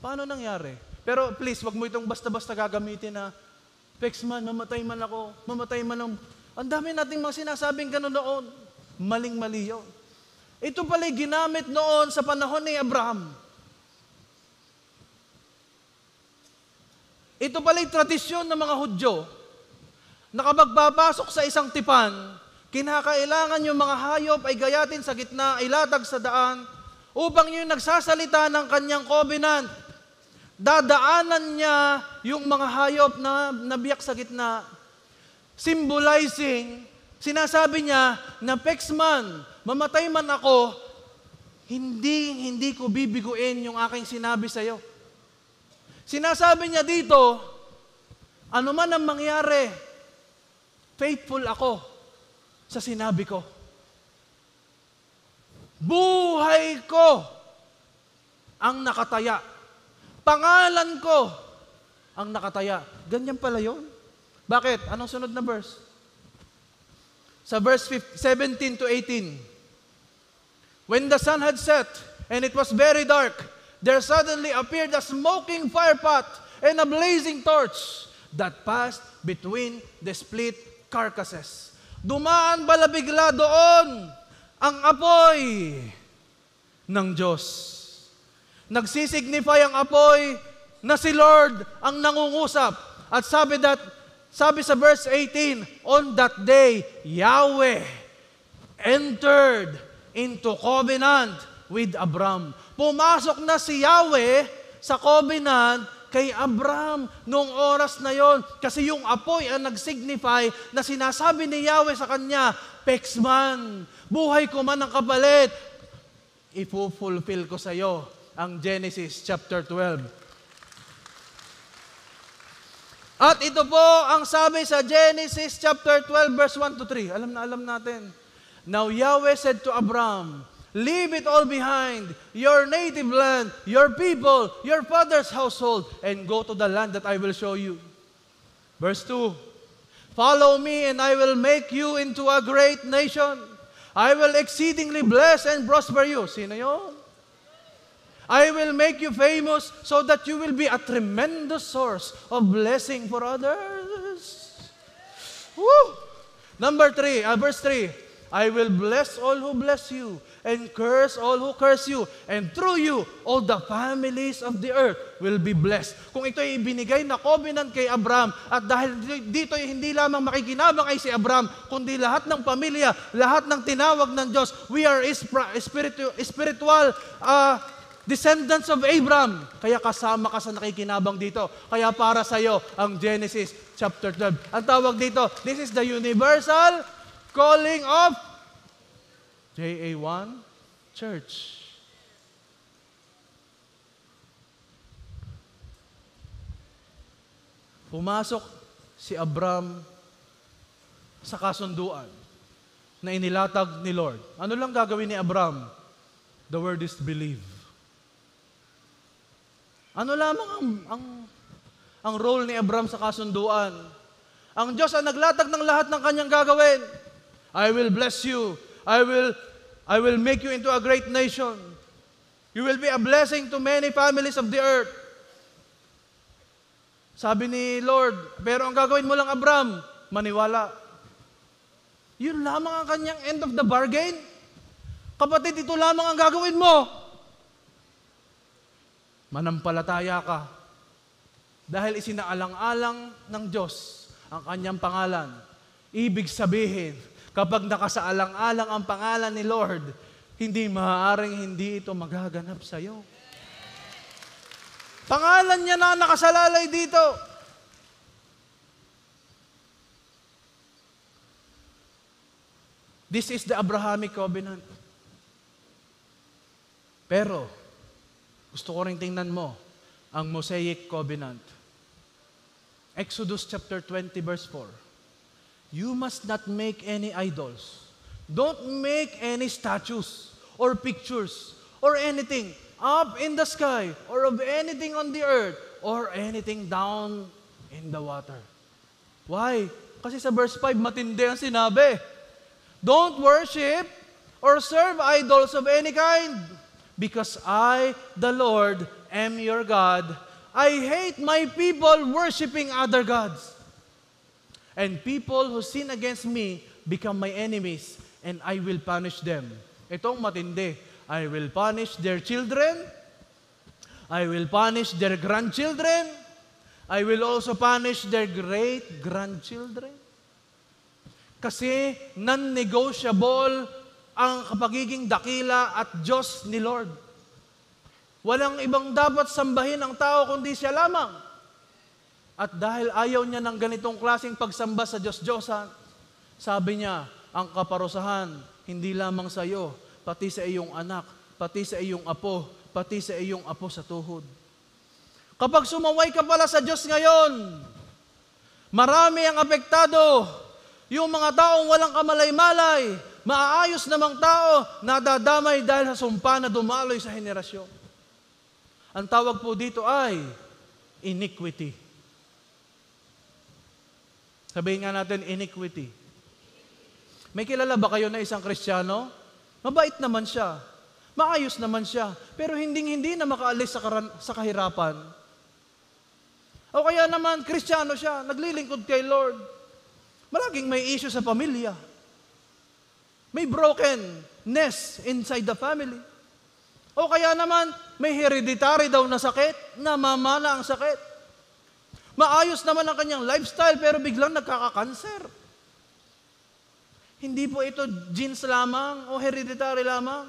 Paano nangyari? Pero please, wag mo itong basta-basta gagamitin na, Pexman, mamatay man ako, mamatay man ang... Ang dami nating mga sinasabing gano'n noon. Maling-mali yun. Ito pala'y ginamit noon sa panahon ni Abraham. Ito pala'y tradisyon ng mga Hudyo na kapag papasok sa isang tipan, kinakailangan yung mga hayop ay gayatin sa gitna, ilatag sa daan, upang yung nagsasalita ng kanyang covenant, dadaanan niya yung mga hayop na nabiyak sa gitna, symbolizing, sinasabi niya na Pexman, mamatay man ako, hindi ko bibiguin yung aking sinabi sa iyo. Sinasabi niya dito, ano man ang mangyari, faithful ako sa sinabi ko. Buhay ko ang nakataya. Pangalan ko ang nakataya. Ganyan pala yun. Bakit? Anong sunod na verse? Sa verse 17 to 18. When the sun had set and it was very dark, there suddenly appeared a smoking firepot and a blazing torch that passed between the split carcasses. dumaan bala bigla doon ang apoy ng Diyos. Nagsisignify ang apoy na si Lord ang nangungusap. At sabi sa verse 18, on that day, Yahweh entered into covenant with Abram. Pumasok na si Yahweh sa covenant kay Abram noong oras na yon. Kasi yung apoy ang nag-signify na sinasabi ni Yahweh sa kanya, Pexman, buhay ko man ang kapalit, ipufulfill ko sa iyo ang Genesis chapter 12. At ito po ang sabi sa Genesis chapter 12 verse 1 to 3. Alam natin. Now Yahweh said to Abram, leave it all behind, your native land, your people, your father's household, and go to the land that I will show you. Verse 2, follow me and I will make you into a great nation. I will exceedingly bless and prosper you. Sino yun? I will make you famous so that you will be a tremendous source of blessing for others. Woo! Verse 3, I will bless all who bless you and curse all who curse you. And through you, all the families of the earth will be blessed. Kung ito ay ibinigay na covenant kay Abraham, at dahil dito ay hindi lamang makikinabang ay si Abraham, kundi lahat ng pamilya, lahat ng tinawag ng Diyos, we are spiritual descendants of Abraham. Kaya kasama ka sa nakikinabang dito. Kaya para sa iyo ang Genesis chapter 12. Ang tawag dito, this is the universal calling of JA1 Church. Pumasok si Abram sa kasunduan na inilatag ni Lord. Ano lang gagawin ni Abram? The word is believe. Ano lamang ang role ni Abram sa kasunduan? Ang Diyos ang naglatag ng lahat ng kanyang gagawin. I will bless you. I will make you into a great nation. You will be a blessing to many families of the earth. Sabi ni Lord, pero ang gagawin mo lang, Abram, maniwala. Yun lamang ang kanyang end of the bargain. Kapatid, ito lamang ang gagawin mo. Manampalataya ka. Dahil isinaalang-alang ng Diyos ang kanyang pangalan. Ibig sabihin, kapag nakasaalang-alang ang pangalan ni Lord, hindi maaaring hindi ito magaganap sa iyo. Pangalan niya na nakasalalay dito. This is the Abrahamic covenant. Pero, gusto ko rin tingnan mo ang Mosaic covenant. Exodus chapter 20 verse 4. You must not make any idols. Don't make any statues or pictures or anything up in the sky or of anything on the earth or anything down in the water. Why? Kasi sa verse 5, matindi ang sinabi. Don't worship or serve idols of any kind, because I, the Lord, am your God. I hate my people worshiping other gods. And people who sin against me become my enemies, and I will punish them. Itong matindi. I will punish their children. I will punish their grandchildren. I will also punish their great-grandchildren. Kasi non-negotiable ang kapagiging dakila at Diyos ni Lord. Walang ibang dapat sambahin ang tao kundi siya lamang. At dahil ayaw niya ng ganitong klaseng pagsamba sa Diyos-Diyosan, sabi niya, ang kaparusahan, hindi lamang sa iyo, pati sa iyong anak, pati sa iyong apo, pati sa iyong apo sa tuhod. Kapag sumaway ka pala sa Diyos ngayon, marami ang apektado. Yung mga taong walang kamalay-malay, maaayos namang tao, nadadamay dahil sa sumpa na dumaloy sa henerasyon. Ang tawag po dito ay iniquity. Sabihin nga natin, iniquity. May kilala ba kayo na isang Kristiyano? Mabait naman siya. Maayos naman siya. Pero hindi na makaalis sa kahirapan. O kaya naman, Kristiyano siya, naglilingkod kay Lord. Malaging may issue sa pamilya. May brokenness inside the family. O kaya naman, may hereditary daw na sakit, namamana ang sakit. Maayos naman ang kanyang lifestyle, pero biglang nagkaka-cancer. Hindi po ito genes lamang o hereditary lamang.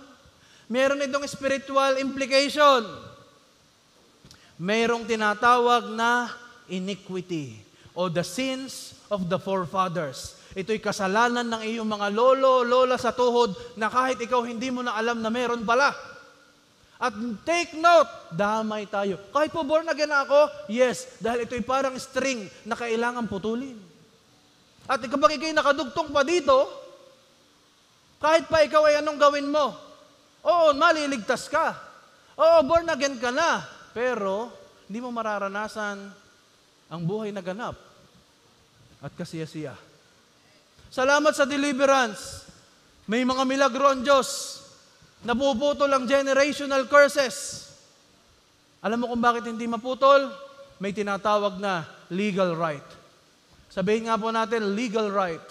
Meron itong spiritual implication. Mayroong tinatawag na iniquity o the sins of the forefathers. Ito'y kasalanan ng iyong mga lolo, lola sa tuhod na kahit ikaw hindi mo na alam na meron pala. At take note, damay tayo. Kahit po born again ako, yes, dahil ito'y parang string na kailangan putulin. At kapag ikaw'y nakadugtong pa dito, kahit pa ikaw ay anong gawin mo, oo, maliligtas ka. Oo, born again ka na. Pero, hindi mo mararanasan ang buhay na ganap at kasiya-siya. Salamat sa deliverance. May mga milagro ang Diyos. Napuputol ang generational curses. Alam mo kung bakit hindi maputol? May tinatawag na legal right. Sabihin nga po natin, legal right.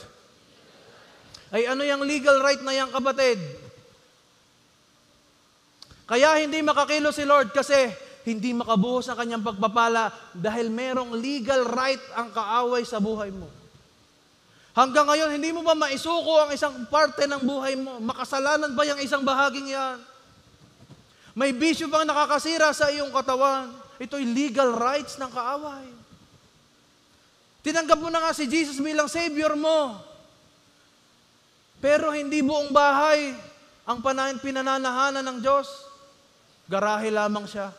Ay ano yung legal right na yan, kapatid? Kaya hindi makakilo si Lord kasi hindi makabuhos ang kanyang pagpapala dahil merong legal right ang kaaway sa buhay mo. Hanggang ngayon, hindi mo ba maisuko ang isang parte ng buhay mo? Makasalanan ba yung isang bahaging yan? May bisyo bang nakakasira sa iyong katawan? Ito'y legal rights ng kaaway. Tinanggap mo na nga si Jesus bilang Savior mo. Pero hindi buong bahay ang pinananahanan ng Diyos. Garahe lamang siya.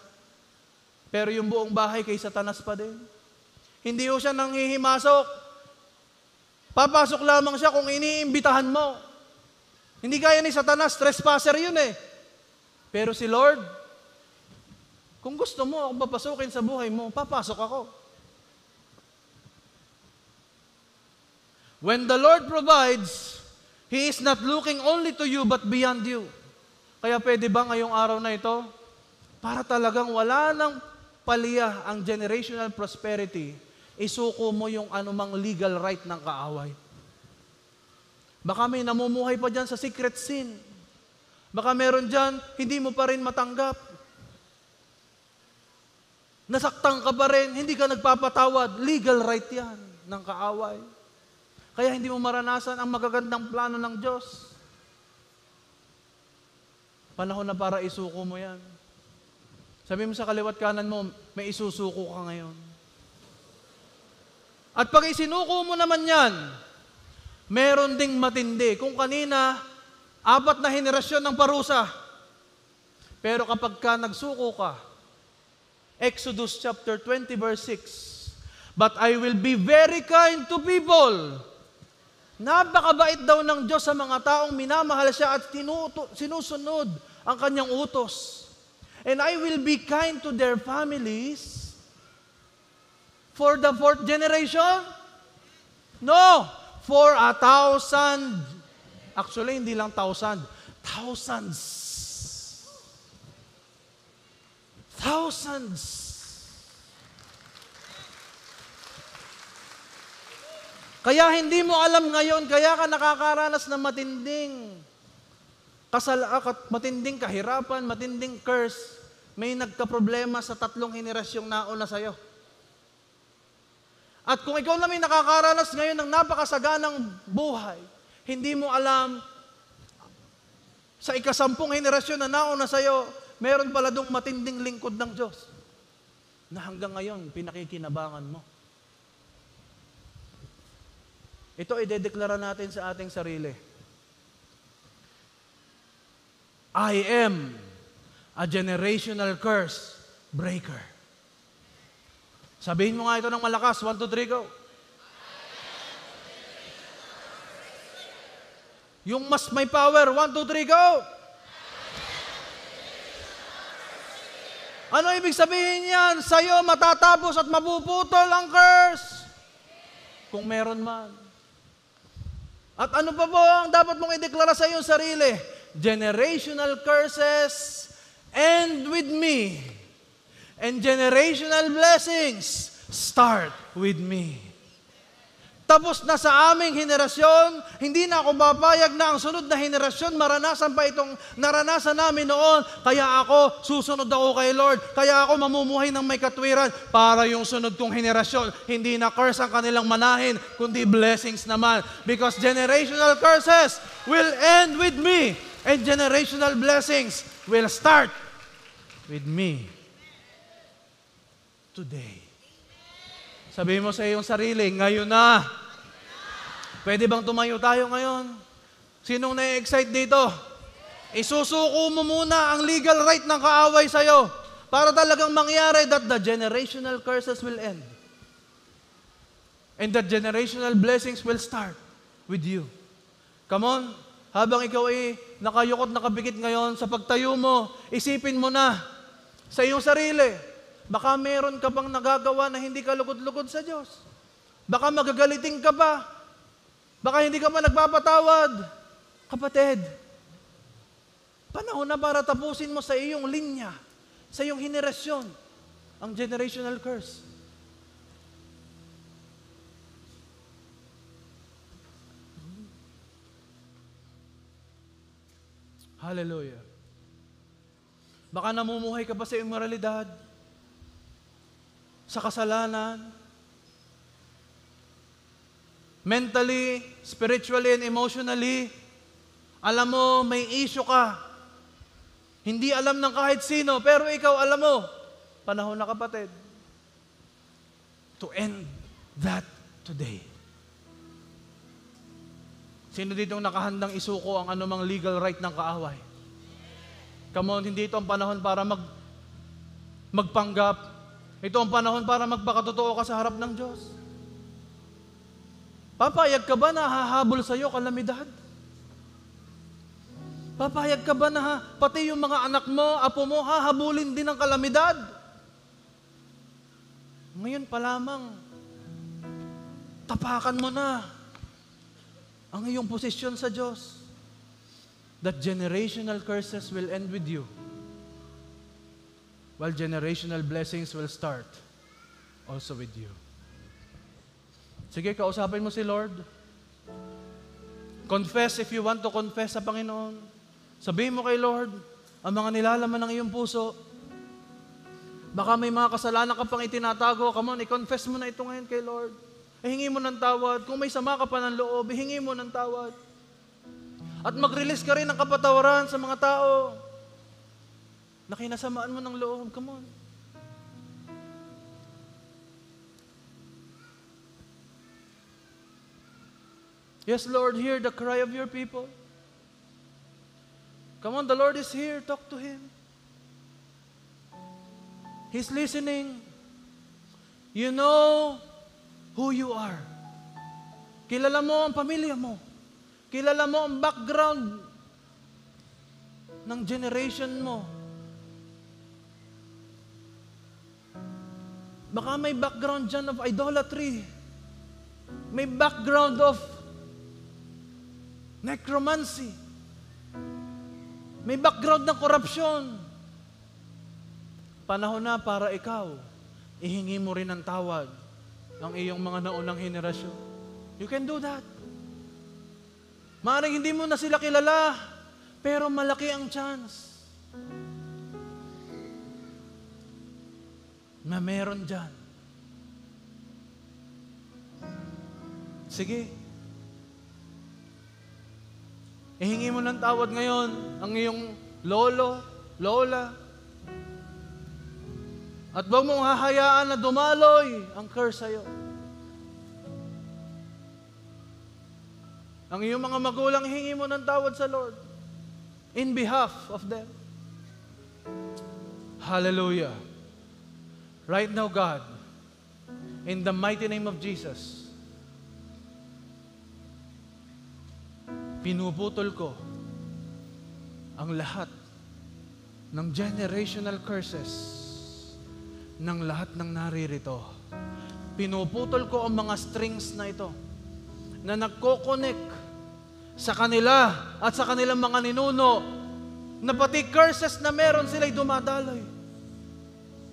Pero yung buong bahay kay Satanas pa din. Hindi ho siya nanghihimasok. Papasok lamang siya kung iniimbitahan mo. Hindi kaya ni Satanas, trespasser yun eh. Pero si Lord, kung gusto mo akong papasukin sa buhay mo, papasok ako. When the Lord provides, He is not looking only to you but beyond you. Kaya pwede ba ngayong araw na ito, para talagang wala nang paliya ang generational prosperity, isuko mo yung anumang legal right ng kaaway. Baka may namumuhay pa dyan sa secret sin. Baka meron dyan, hindi mo pa rin matanggap. Nasaktan ka pa rin, hindi ka nagpapatawad. Legal right yan ng kaaway. Kaya hindi mo maranasan ang magagandang plano ng Diyos. Panahon na para isuko mo yan. Sabi mo sa kaliwat kanan mo, may isusuko ka ngayon. At pag isinuko mo naman yan, meron ding matindi. Kung kanina, 4 na henerasyon ng parusa. Pero kapag ka nagsuko ka, Exodus chapter 20 verse 6, But I will be very kind to people. Napakabait daw ng Diyos sa mga taong minamahal siya at sinusunod ang kanyang utos. And I will be kind to their families for the 4th generation? No, for 1,000. Actually, hindi lang 1,000. Thousands. Thousands. Kaya hindi mo alam ngayon, kaya ka nakakaranas ng matinding matinding kahirapan, matinding curse. May nagka-problema sa 3 henerasyong nauna sa'yo. At kung ikaw na may nakakaranas ngayon ng napakasaganang buhay, hindi mo alam, sa 10 henerasyon na nauna sa'yo, meron pala dong matinding lingkod ng Diyos na hanggang ngayon, pinakikinabangan mo. Ito ay dedeklara natin sa ating sarili. I am a generational curse breaker. Sabihin mo nga ito ng malakas. 1, 2, 3, go. Yung mas may power. 1, 2, 3, go. Ano ibig sabihin yan? Sa'yo matatapos at mapuputol ang curse. Kung meron man. At ano pa po ang dapat mong ideklara sa iyong sarili? Generational curses end with me. And generational blessings start with me. Tapos na sa aming henerasyon, hindi na ako papayag na ang sunod na henerasyon maranasan pa itong naranasan namin noon. Kaya ako, susunod ako kay Lord. Kaya ako mamumuhay ng may katwiran para yung sunod kong henerasyon. Hindi na curse ang kanilang manahin, kundi blessings naman. Because generational curses will end with me. And generational blessings will start with me. Today. Sabihin mo sa iyong sarili, ngayon na. Pwede bang tumayo tayo ngayon? Sinong na-excite dito? Isusuko mo muna ang legal right ng kaaway sa'yo para talagang mangyari that the generational curses will end. And that generational blessings will start with you. Come on, habang ikaw ay nakayukot, nakabikit ngayon, sa pagtayo mo, isipin mo na sa iyong sarili, baka meron ka pang nagagawa na hindi ka lugod-lugod sa Diyos. Baka magagaliting ka pa. Baka hindi ka pa nagpapatawad. Kapatid, panahon na para tapusin mo sa iyong linya, sa iyong henerasyon, ang generational curse. Hallelujah. Baka namumuhay ka pa sa immoralidad, sa kasalanan, mentally, spiritually, and emotionally. Alam mo, may issue ka. Hindi alam ng kahit sino, pero ikaw alam mo. Panahon na, kapatid, to end that today. Sino ditong nakahandang isuko ang anumang legal right ng kaaway? Come on, hindi ito ang panahon para magpanggap. Ito ang panahon para magpakatotoo ka sa harap ng Diyos. Papayag ka ba na hahabol sa iyo kalamidad? Papayag ka ba na pati yung mga anak mo, apo mo, hahabulin din ng kalamidad? Ngayon pa lamang, tapakan mo na ang iyong posisyon sa Diyos. That generational curses will end with you, while generational blessings will start also with you. Sige, kausapin mo si Lord. Confess if you want to confess sa Panginoon. Sabihin mo kay Lord ang mga nilalaman ng iyong puso. Baka may mga kasalanan ka pang itinatago. Come on, i-confess mo na ito ngayon kay Lord. Hingi mo ng tawad. Kung may sama ka pa ng loob, hingi mo ng tawad. At mag-release ka rin ng kapatawaran sa mga tao na kinasamaan mo ng loob. Come on. Yes, Lord, hear the cry of your people. Come on, the Lord is here. Talk to Him. He's listening. You know who you are. Kilala mo ang pamilya mo. Kilala mo ang background ng generation mo. Baka may background dyan of idolatry. May background of necromancy. May background ng korupsyon. Panahon na para ikaw, ihingi mo rin ng tawad ng iyong mga naunang henerasyon. You can do that. Maaaring hindi mo na sila kilala, pero malaki ang chance na meron dyan. Sige. Ihingi mo ng tawad ngayon ang iyong lolo, lola. At huwag mong hahayaan na dumaloy ang curse sa'yo. Ang iyong mga magulang, hingi mo ng tawad sa Lord in behalf of them. Hallelujah. Right now, God, in the mighty name of Jesus, pinuputol ko ang lahat ng generational curses ng lahat ng naririto. Pinuputol ko ang mga strings na ito na nagko-connect sa kanila at sa kanilang mga ninuno na pati curses na meron sila'y dumadaloy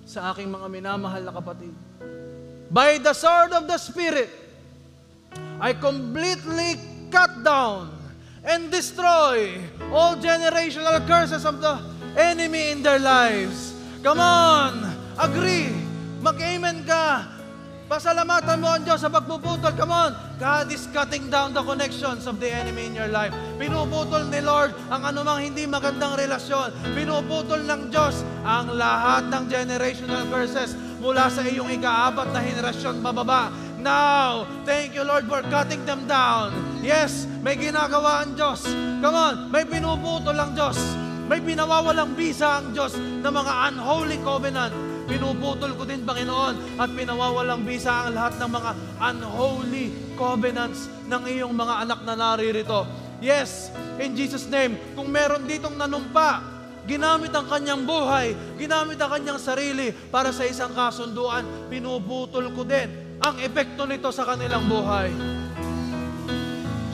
sa aking mga minamahal na kapatid. By the sword of the Spirit, I completely cut down and destroy all generational curses of the enemy in their lives. Come on! Agree! Mag-amen ka! Pasalamatan mo ang Diyos sa pagpuputol. Come on! God is cutting down the connections of the enemy in your life. Pinuputol ni Lord ang anumang hindi magandang relasyon. Pinuputol ng Diyos ang lahat ng generational curses mula sa iyong ika-4 na henerasyon bababa. Now, thank you Lord for cutting them down. Yes, may ginagawa ang Diyos. Come on, may pinuputol ang Diyos. May pinawawalang bisa ang Diyos ng mga unholy covenant. Pinuputol ko din, Panginoon, at pinawawalang bisa ang lahat ng mga unholy covenants ng iyong mga anak na naririto. Yes, in Jesus' name, kung meron ditong nanumpa, ginamit ang kanyang buhay, ginamit ang kanyang sarili para sa isang kasunduan, pinuputol ko din ang epekto nito sa kanilang buhay.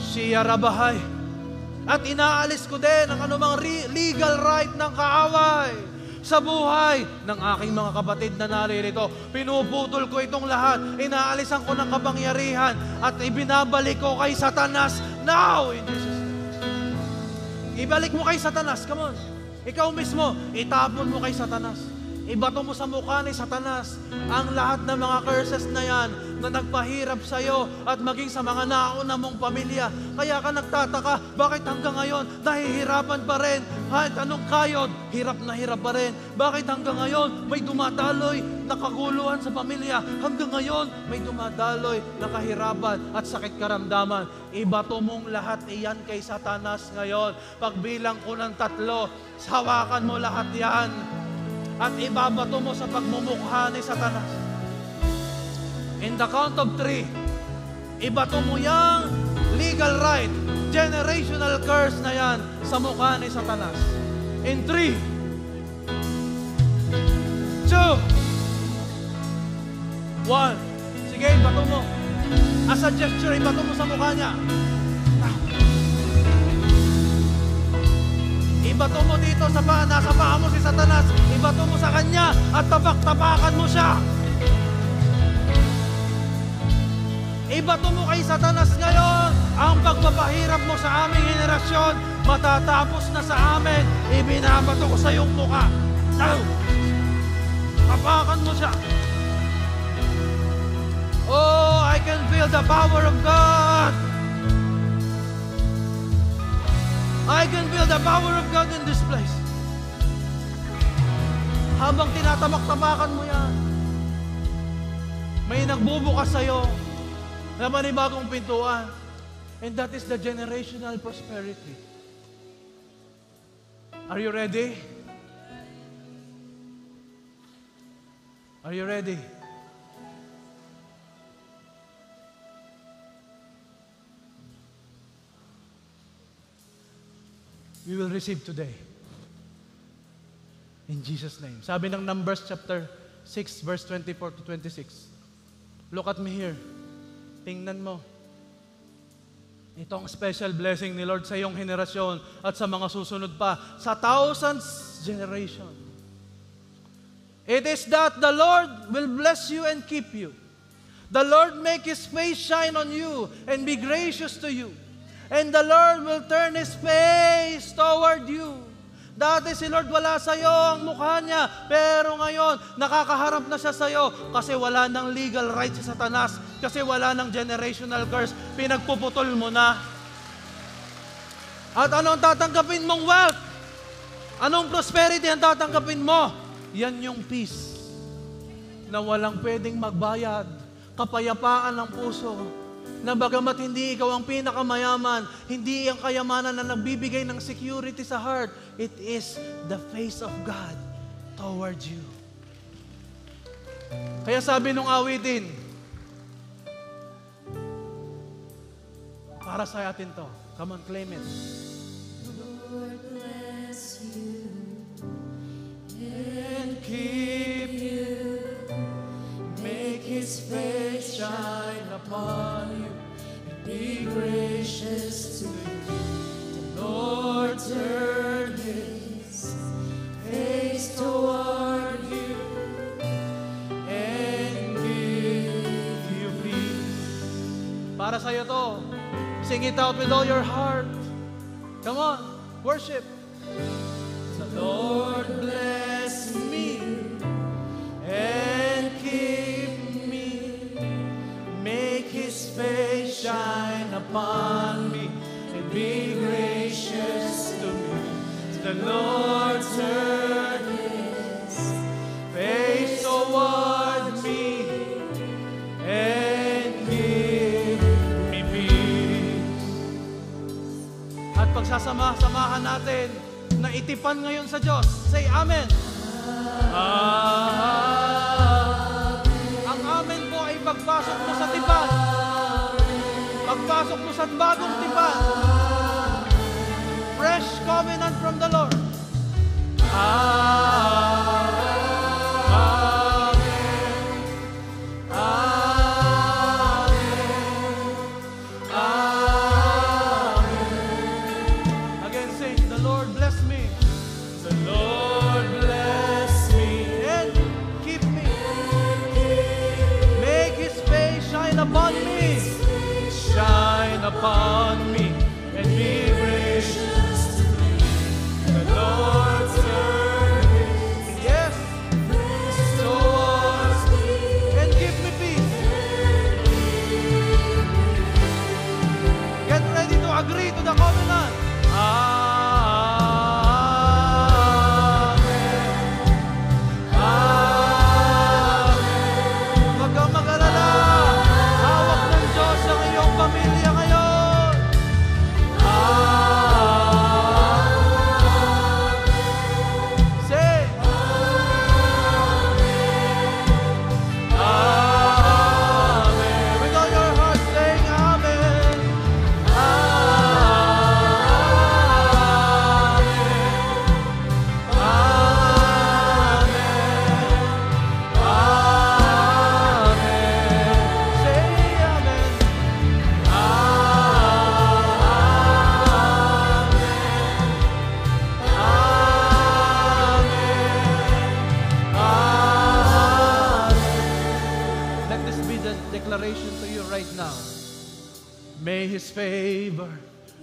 Siya rabahay. At inaalis ko din ang anumang legal right ng kaaway sa buhay ng aking mga kapatid na naririto. Pinuputol ko itong lahat. Inaalisan ko ng kapangyarihan at ibinabalik ko kay Satanas now in Jesus' name. Ibalik mo kay Satanas. Come on. Ikaw mismo, itapon mo kay Satanas. Ibato mo sa mukha ni Satanas ang lahat ng mga curses na yan na nagpahirap sa iyo at maging sa mga nauna mong pamilya. Kaya ka nagtataka, bakit hanggang ngayon nahihirapan pa rin? Kahit anong kayod, hirap na hirap pa rin. Bakit hanggang ngayon may dumadaloy na kaguluhan sa pamilya? Hanggang ngayon may dumadaloy na kahirapan at sakit karamdaman. Ibato mong lahat iyan kay Satanas ngayon. Pagbilang ko ng 3, hawakan mo lahat yan at ibabato mo sa pagmumukha ni Satanas. In the count of 3, ibato mo yung legal right, generational curse na yan sa mukha ni Satanas. In 3, 2, 1. Sige, ibato mo. As a gesture, ibato mo sa mukha niya. Ibato mo dito sa nasa paa mo si Satanas. Ibato mo sa kanya at tabak-tabakan mo siya. Ibato mo kay Satanas ngayon ang pagpapahirap mo sa aming henerasyon. Matatapos na sa amin. Ibinabato ko sa iyong mukha. Now! Tabakan mo siya. Oh, I can feel the power of God. I can feel the power of God in this place. Habang tinatabak-tabakan mo yan, may nagbubukas sa'yo na manibagong pintuan. And that is the generational prosperity. Are you ready? Are you ready? We will receive today. In Jesus' name. Sabi ng Numbers chapter 6, verse 24 to 26. Look at me here. Tingnan mo. Itong special blessing ni Lord sa iyong henerasyon at sa mga susunod pa, sa thousands generation. It is that the Lord will bless you and keep you. The Lord make His face shine on you and be gracious to you. And the Lord will turn His face toward you. Dati si Lord wala sa'yo ang mukha niya, pero ngayon, nakakaharap na siya sa'yo kasi wala ng legal right si Satanas, kasi wala ng generational curse, pinagpuputol mo na. At anong tatanggapin mong wealth? Anong prosperity ang tatanggapin mo? Yan yung peace na walang pwedeng magbayad, kapayapaan ng puso, na bagamat hindi ikaw ang pinakamayaman, hindi ang kayamanan na nagbibigay ng security sa heart, it is the face of God towards you. Kaya sabi nung awitin, para sa atin to. Come on, claim it. Lord bless you And keep you, make His face shine upon you, and be gracious to you. The Lord turn His face toward you and give you peace. Para Para sa'yo to. Sing it out with all your heart. Come on, worship. The Lord bless me and keep me. Make His face shine upon me and be gracious to me. The Lord turn His face toward me and give me peace. At pagsasama-samahan natin na itipan ngayon sa Diyos, say Amen. Ang Amen po ay pagpasok mo sa tipan. Pagpasok mo sa bagong tipan. Fresh covenant from the Lord. Again, sing, the Lord bless me. The Lord bless me and keep me. Make His face shine upon me. Shine upon me and be gracious to me. The Lord turn His yes towards me and give me peace. Get ready to agree to the covenant. Huwag kang mag-alala. Hawak ng Diyos ang iyong pamilya ngayon. Say, Amen. With all your heart, saying Amen. Let this be the declaration to you right now. May His favor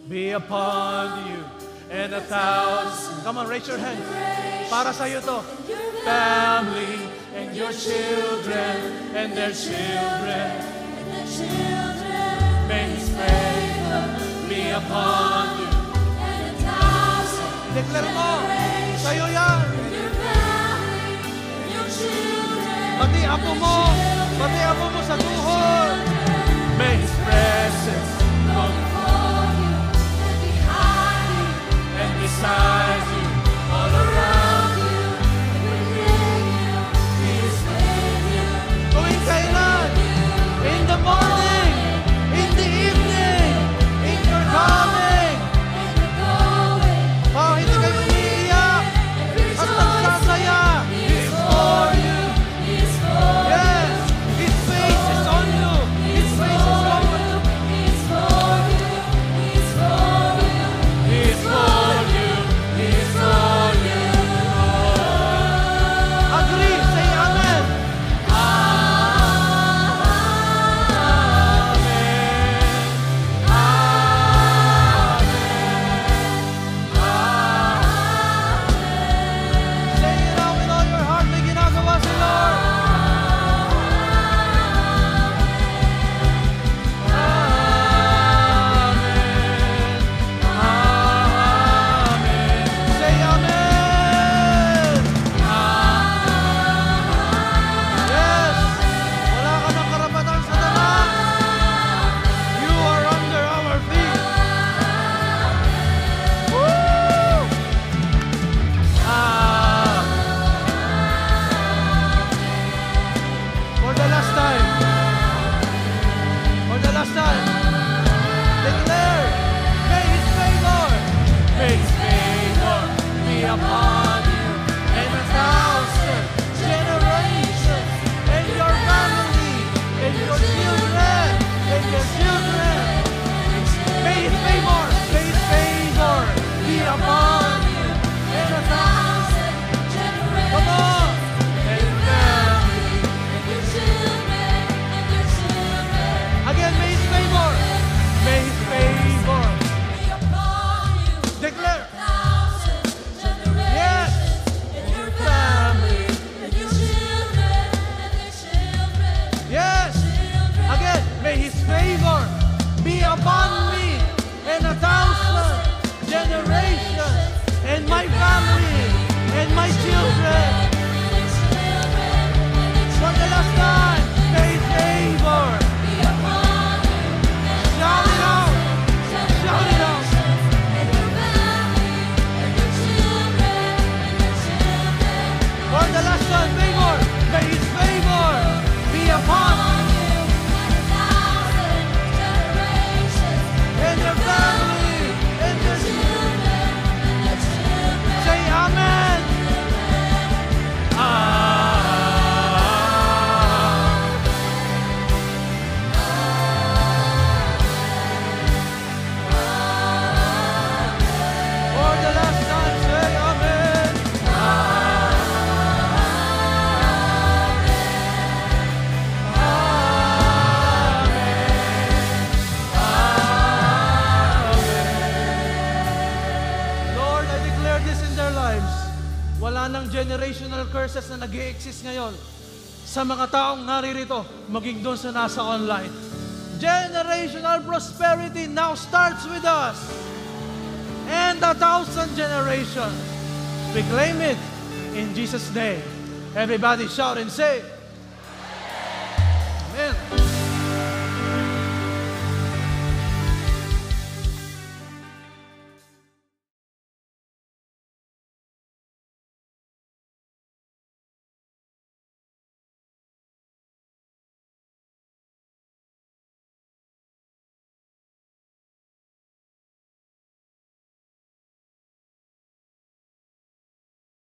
be upon you and 1,000. Come on, raise your hand. Para sa'yo to. Family and your children and their children. May His favor be upon you. Declare mo. Sa'yo yan. Pati apo mo. Pati apo mo sa tuhod. May His presence go before you and behind you and beside you, all around you and within you. He is with you. Tuwing kailan? In the morning, in the evening, in your coming, in your going. Oh, hindi kayo umiiyak at nagsasaya. He is for you. He is for you. Yes, His face is on you. generational curses na nag-i-exist ngayon sa mga taong naririto, maging doon sa nasa online. Generational prosperity now starts with us. And 1,000 generations. We claim it in Jesus' name. Everybody shout and say,